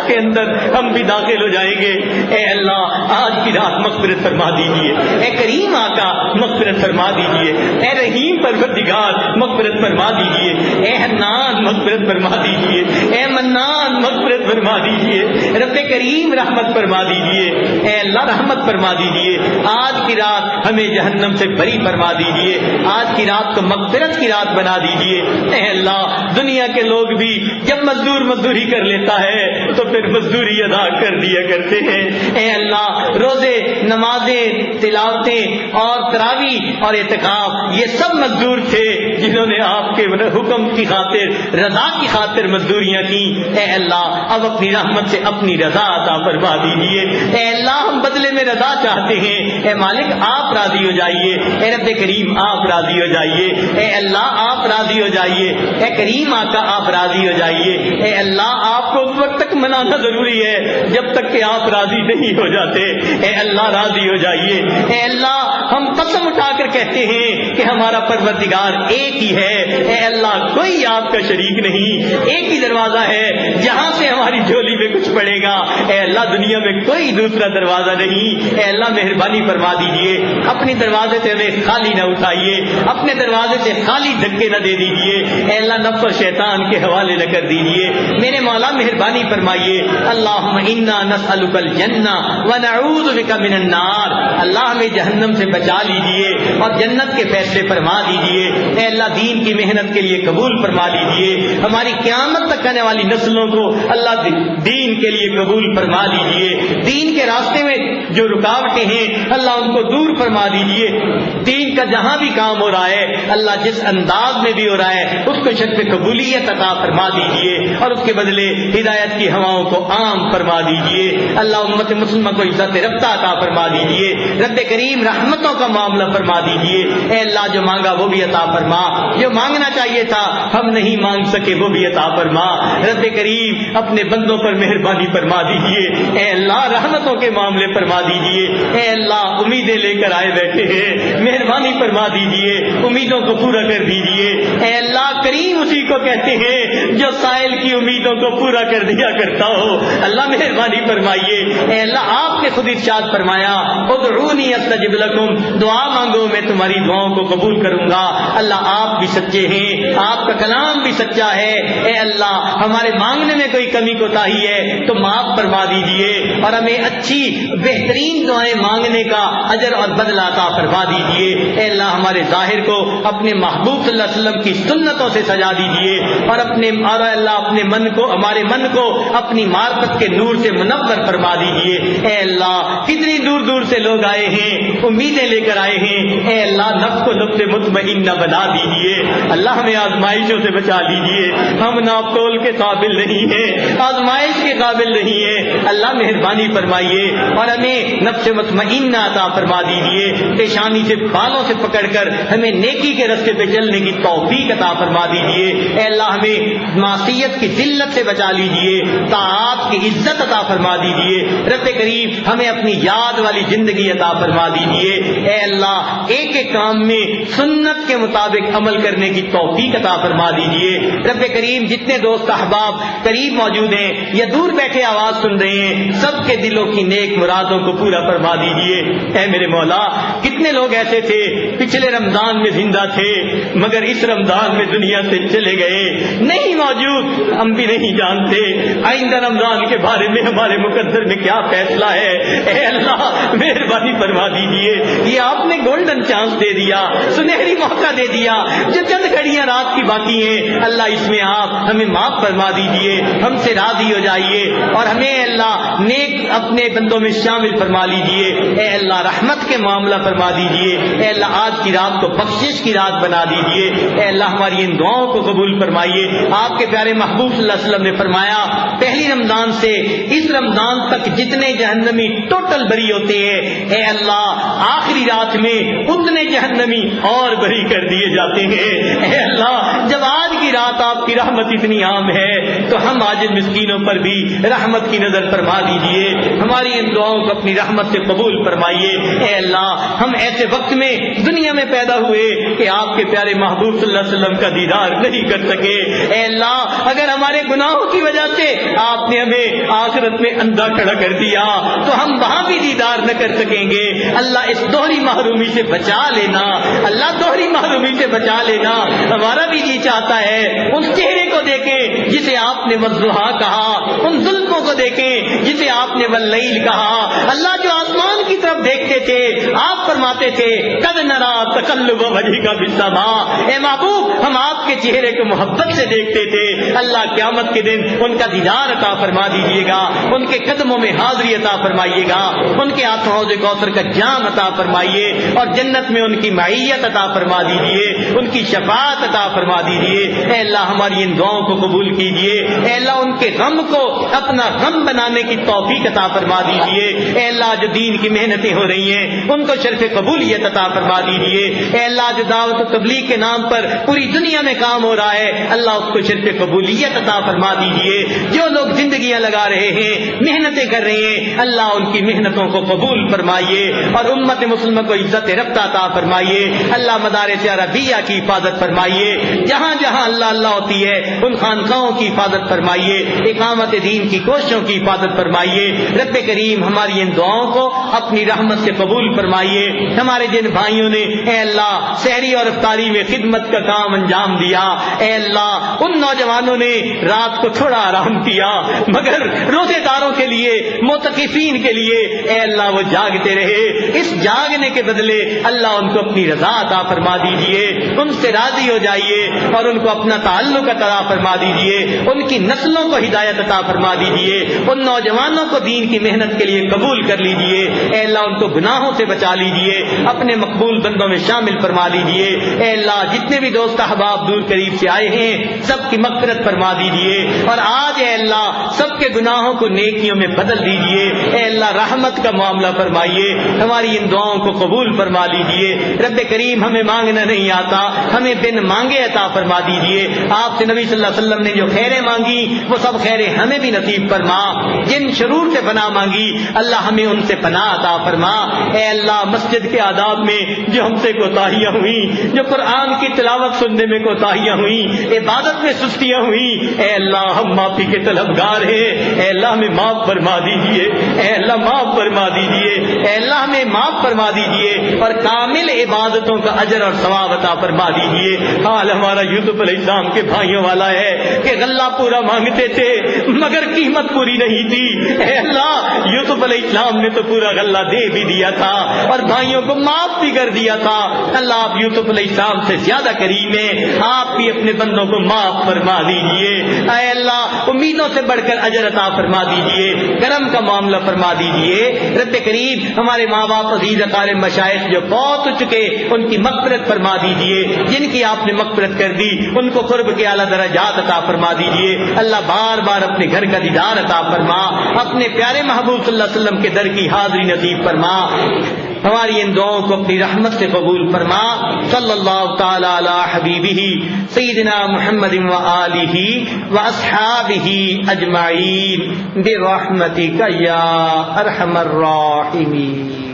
کے اندر ہم بھی داخل ہو جائیں گے۔ اے اللہ آج کی رات مغفرت فرما دیجیے، اے کریم آقا مغفرت فرما دیجیے، اے رحیم پروردگار مغفرت فرما دیجیے، اے حنان مغفرت فرما دیجیے، اے منان مغفرت فرما دیجیے، رب کریم رحمت فرما دیجیے، اے اللہ رحمت فرما دیجیے۔ آج کی رات ہمیں جہنم سے بری فرما دیجیے، آج کی رات کو مغفرت کی رات بنا دیجیے۔ اے اللہ دنیا کے لوگ بھی جب مزدور مزدوری کر لیتا ہے تو پھر مزدوری ادا کر دیا کرتے ہیں۔ اے اللہ روزے، نمازیں، تلاوتیں اور تراویح اور اعتکاف یہ سب مزدور تھے جنہوں نے آپ کے حکم کی خاطر، رضا کی خاطر مزدوریاں کی۔ اے اللہ اب اپنی رحمت سے اپنی رضا عطا فرما دیجیے۔ اے اللہ ہم بدلے میں رضا چاہتے ہیں، اے مالک آپ راضی ہو جائیے، اے رب کریم آپ راضی ہو جائیے، اے اللہ آپ راضی ہو جائیے، اے کریم آقا آپ راضی ہو جائیے۔ اے اللہ آپ کو اس وقت تک منانا ضروری ہے جب تک کہ آپ راضی نہیں ہو جاتے۔ اے اللہ راضی ہو جائیے۔ اے اللہ ہم قسم اٹھا کر کہتے ہیں کہ ہمارا پروردگار ایک ہی ہے۔ اے اللہ کوئی آپ کا شریک نہیں، ایک ہی دروازہ ہے جہاں سے ہماری جھولی میں کچھ پڑے گا۔ اے اللہ دنیا میں کوئی دوسرا دروازہ نہیں۔ اے اللہ مہربانی فرما دیجیے، اپنے دروازے سے ہمیں خالی نہ اٹھائیے، اپنے دروازے سے خالی دھکے نہ دے دیجیے۔ اے اللہ نفس اور شیطان کے حوالے نہ کر دیجیے۔ میرے مولا مہربانی فرمائیے۔ اللہم انا نسألک الجنہ ونعوذ بک من النار، اللہ ہمیں جہنم سے بچا لیجیے اور جنت کے فیصلے فرما دیجیے۔ اے اللہ دین کی محنت کے لیے قبول فرما لیجیے، ہماری قیامت تک آنے والی نسلوں کو اللہ دین کے لیے قبول فرما لیجیے۔ دین کے راستے میں جو رکاوٹیں ہیں اللہ ان کو دور فرما دیجیے۔ دین کا جہاں بھی کام ہو رہا ہے اللہ جس انداز میں بھی ہو رہا ہے اس کو شرف قبولیت عطا فرما دیجیے اور اس کے بدلے ہدایت کی ہواؤں کو عام فرما دیجیے۔ اللہ امت مسلمہ کو عزت رفتہ عطا فرما دیجیے، رب کریم رحمتوں کا معاملہ فرما دیجیے۔ اے اللہ جو مانگا وہ بھی عطا فرما، جو مانگنا چاہیے تھا ہم نہیں مانگ سکے وہ بھی عطا فرما۔ رب کریم اپنے بندوں پر مہربانی فرما دیجیے۔ اے اللہ رحمتوں کے معاملے فرما دیجیے۔ اے اللہ امیدیں لے کر آئے بیٹھے ہیں، مہربانی فرما دیجیے، امیدوں کو پورا کر دیجیے۔ اے اللہ کریم اسی کو کہتے ہیں جو سائل کی امیدوں کو پورا کر دیا کرتا ہو۔ اللہ مہربانی فرمائیے۔ اے اللہ آپ نے خود ارشاد فرمایا ادعونی استجب لکم، دعا مانگو میں تمہاری دعاؤں کو قبول کروں گا۔ اللہ آپ بھی سچے ہیں، آپ کا کلام بھی سچا ہے۔ اے اللہ ہمارے مانگنے میں کوئی کمی کوتاہی ہے تو معاف فرما دیجیے اور ہمیں اچھی بہترین دعائیں مانگنے کا اجر اور بدلہ عطا فرما دیجیے۔ اے اللہ ہمارے ظاہر کو اپنے محبوب صلی اللہ علیہ وسلم کی سنتوں سے سجا دیجیے اور اپنے من کو، ہمارے من کو اپنی معرفت کے نور سے منور فرما دیجیے۔ اے اللہ کتنی دور دور سے لوگ آئے ہیں، امیدیں لے کر آئے ہیں۔ اے اللہ نفس کو نفس مطمئنہ بنا دیجیے۔ اللہ ہمیں آزمائشوں سے بچا لیجیے، ہم ناپ تول کے قابل نہیں ہیں، آزمائش کے قابل نہیں ہیں۔ اللہ مہربانی فرمائیے اور ہمیں نفس مطمئنہ عطا فرما دیجیے۔ پیشانی سے بالوں سے پکڑ کر ہمیں نیکی کے راستے پہ چلنے کی توفیق عطا فرما دیجیے۔ اے اللہ ہمیں معصیت کی ذلت سے بچا لیجیے، طاعات کی عزت عطا فرما دیجیے۔ رب کریم ہمیں اپنی یاد والی زندگی عطا فرما دیجیے۔ اے اللہ ایک ایک کام میں سنت کے مطابق عمل کرنے کی توفیق عطا فرما دیجیے۔ رب کریم جتنے دوست احباب قریب موجود ہیں یا دور بیٹھے آواز سن رہے ہیں سب کے دلوں کی نیک مرادوں کو پورا فرما دیجیے۔ اے میرے مولا کتنے لوگ ایسے تھے پچھلے رمضان میں زندہ تھے مگر اس رمضان میں دنیا سے چلے گئے، نہیں موجود، ہم بھی نہیں جانتے آئندہ رمضان کے بارے میں ہمارے مقدر میں کیا فیصلہ ہے۔ اے اللہ مہربانی فرما دیجیے، یہ آپ نے گولڈن چانس دے دیا، سنہری موقع دے دیا، جو چند گھڑیاں رات کی باقی ہیں اللہ اس میں آپ ہمیں معاف فرما دیجئے، ہم سے راضی ہو جائیے اور ہمیں اللہ نیک اپنے بندوں میں شامل فرما لیجئے۔ اے اللہ رحمت کے معاملہ فرما دیجئے، اے اللہ آج کی رات کو بخشش کی رات بنا دیجئے، اے اللہ ہماری ان دعاؤں کو قبول فرمائیے۔ آپ کے پیارے محبوب صلی اللہ علیہ وسلم نے فرمایا پہلی رمضان سے اس رمضان تک جتنے جہنمی ٹوٹل بری ہوتے ہیں، اے اللہ آخری رات میں اتنے جہنمی اور بری کر دیے جاتے ہیں۔ اے اللہ جب آج کی رات آپ کی رحمت اتنی عام ہے تو ہم آج مسکینوں پر بھی رحمت کی نظر فرما دیجئے، ہماری ان دعاؤں کو اپنی رحمت سے قبول فرمائیے۔ اے اللہ ہم ایسے وقت میں دنیا میں پیدا ہوئے کہ آپ کے پیارے محبوب صلی اللہ علیہ وسلم کا دیدار نہیں کر سکے۔ اے اللہ اگر ہمارے گناہوں کی وجہ سے آپ نے ہمیں آخرت میں اندھا کھڑا کر دیا تو ہم وہاں بھی دیدار نہ کر سکیں گے۔ اللہ اس دوہری محرومی سے بچا لینا، اللہ دوہری محرومی سے بچا لینا۔ ہمارا بھی جی چاہتا ہے اس چہرے کو دیکھیں جسے آپ نے والضحیٰ کہا، ان زلفوں کو دیکھیں جسے آپ نے واللیل کہا۔ اللہ جو آسمان کی طرف دیکھتے تھے آپ فرماتے تھے قد نرا تقلب وجهک فی السماء، اے محبوب ہم آپ کے چہرے کو محبت سے دیکھتے تھے۔ اللہ قیامت کے دن ان کا دیدار عطا فرما دیجیے گا، ان کے قدموں میں حاضری عطا فرمائیے گا، ان کے ہاتھوں حوض کوثر کا جام عطا فرمائیے اور جنت میں ان کی معیت عطا فرما دیجیے، ان کی شفاعت عطا فرما دیجیے۔ اے اللہ ہماری ان دعاؤں کو قبول کیجیے، اے اللہ ان کے غم کو اپنا غم بنانے کی توفیق عطا فرما دیجیے۔ اے اللہ جو دین کی محنتیں ہو رہی ہیں ان کو شرف قبولیت عطا فرما دیجیے۔ اے اللہ جو دعوت و تبلیغ کے نام پر پوری دنیا میں کام ہو رہا ہے اللہ اس کو شرف قبولیت عطا فرما دیجیے۔ جو لوگ زندگیاں لگا رہے ہیں محنتیں کر رہے ہیں اللہ ان کی محنتوں کو قبول فرمائیے اور امت مسلمہ کو عزت رفتہ عطا فرمائیے۔ اللہ مدارس عربیہ کی حفاظت فرمائیے، جہاں جہاں اللہ اللہ ہوتی ہے ان خانقاہوں کی حفاظت فرمائیے، اقامت دین کی کوششوں کی حفاظت فرمائیے۔ رب کریم ہماری ان دعاؤں کو اپنی رحمت سے قبول فرمائیے۔ ہمارے جن بھائیوں نے اے اللہ سحری اور افطاری میں خدمت کا کام انجام دیا، اے اللہ ان نوجوانوں نے رات کو تھوڑا آرام کیا مگر روزے داروں کے لیے معتکفین کے لیے اے اللہ وہ جاگتے رہے، اس جاگنے کے بدلے اللہ ان کو اپنی رضا عطا فرما دیجئے، ان سے راضی ہو جائیے اور ان کو اپنا تعلق عطا فرما دیجئے، ان کی نسلوں کو ہدایت عطا فرما دیجئے، ان نوجوانوں کو دین کی محنت کے لیے قبول کر لیجئے، اے اللہ ان کو گناہوں سے بچا لیجئے، اپنے مقبول بندوں میں شامل فرما لیجئے۔ اے اللہ جتنے بھی دوست احباب دور قریب سے آئے ہیں سب کی مغفرت فرما دیجئے اور آج اے اللہ سب کے گناہوں کو نیکیوں میں بدل دیجئے۔ اے اللہ رحمت کا معاملہ فرمائیے، ہماری ان دعاؤں کو قبول فرما لیجئے۔ رب کریم ہمیں مانگنا نہیں آتا، ہمیں بن مانگے عطا فرما دیجئے۔ آپ سے نبی صلی اللہ علیہ وسلم نے جو خیریں مانگی وہ سب خیریں ہمیں بھی نصیب فرما، جن شرور سے پناہ مانگی اللہ ہمیں ان سے پناہ عطا فرما۔ اے اللہ مسجد کے آداب میں جو ہم سے کوتاہیاں ہوئیں، جو قرآن کی تلاوت سننے میں کوتاہیاں ہوئیں، عبادت میں سستیاں ہوئیں، اے اللہ ہم معافی کے طلبگار ہیں، اے اللہ ہمیں معاف فرما دیجئے، اے اللہ معاف فرما دیجئے، اے اللہ ہمیں معاف فرما دیجئے اور کامل عبادتوں کا اجر اور ثواب عطا فرما دیجئے۔ حال ہمارا یوسف علیہ السلام کے بھائیوں والا ہے کہ غلہ پورا مانگتے تھے مگر قیمت پوری نہیں تھی، اے اللہ یوسف علیہ السلام نے تو پورا غلہ دے بھی دیا تھا اور بھائیوں کو معاف بھی کر دیا تھا۔ اللہ آپ یوسف علیہ السلام سے زیادہ کریم ہیں، آپ بھی اپنے بندوں کو معاف فرما دیجئے۔ اے اللہ امیدوں سے بڑھ کر اجر عطا فرما دیجئے، کرم کا معاملہ فرما دیجئے۔ رب کریم ہمارے ماں باپ عزیز اقارب مشائخ جو فوت ہو چکے ان کی مغفرت فرما دیجئے، جن کی آپ نے مغفرت کر دی ان کو قرب کے اعلیٰ درجات عطا فرما دیجئے۔ اللہ بار بار اپنے گھر کا دیدار عطا فرما، اپنے پیارے محبوب صلی اللہ علیہ وسلم کے در کی حاضری نصیب فرما، ہماری ان دعاؤں کو اپنی رحمت سے قبول فرما۔ صلی اللہ تعالی علی حبیبہ سیدنا محمد و آلہ و اصحابہ اجمعین برحمتک یا ارحم الراحمین۔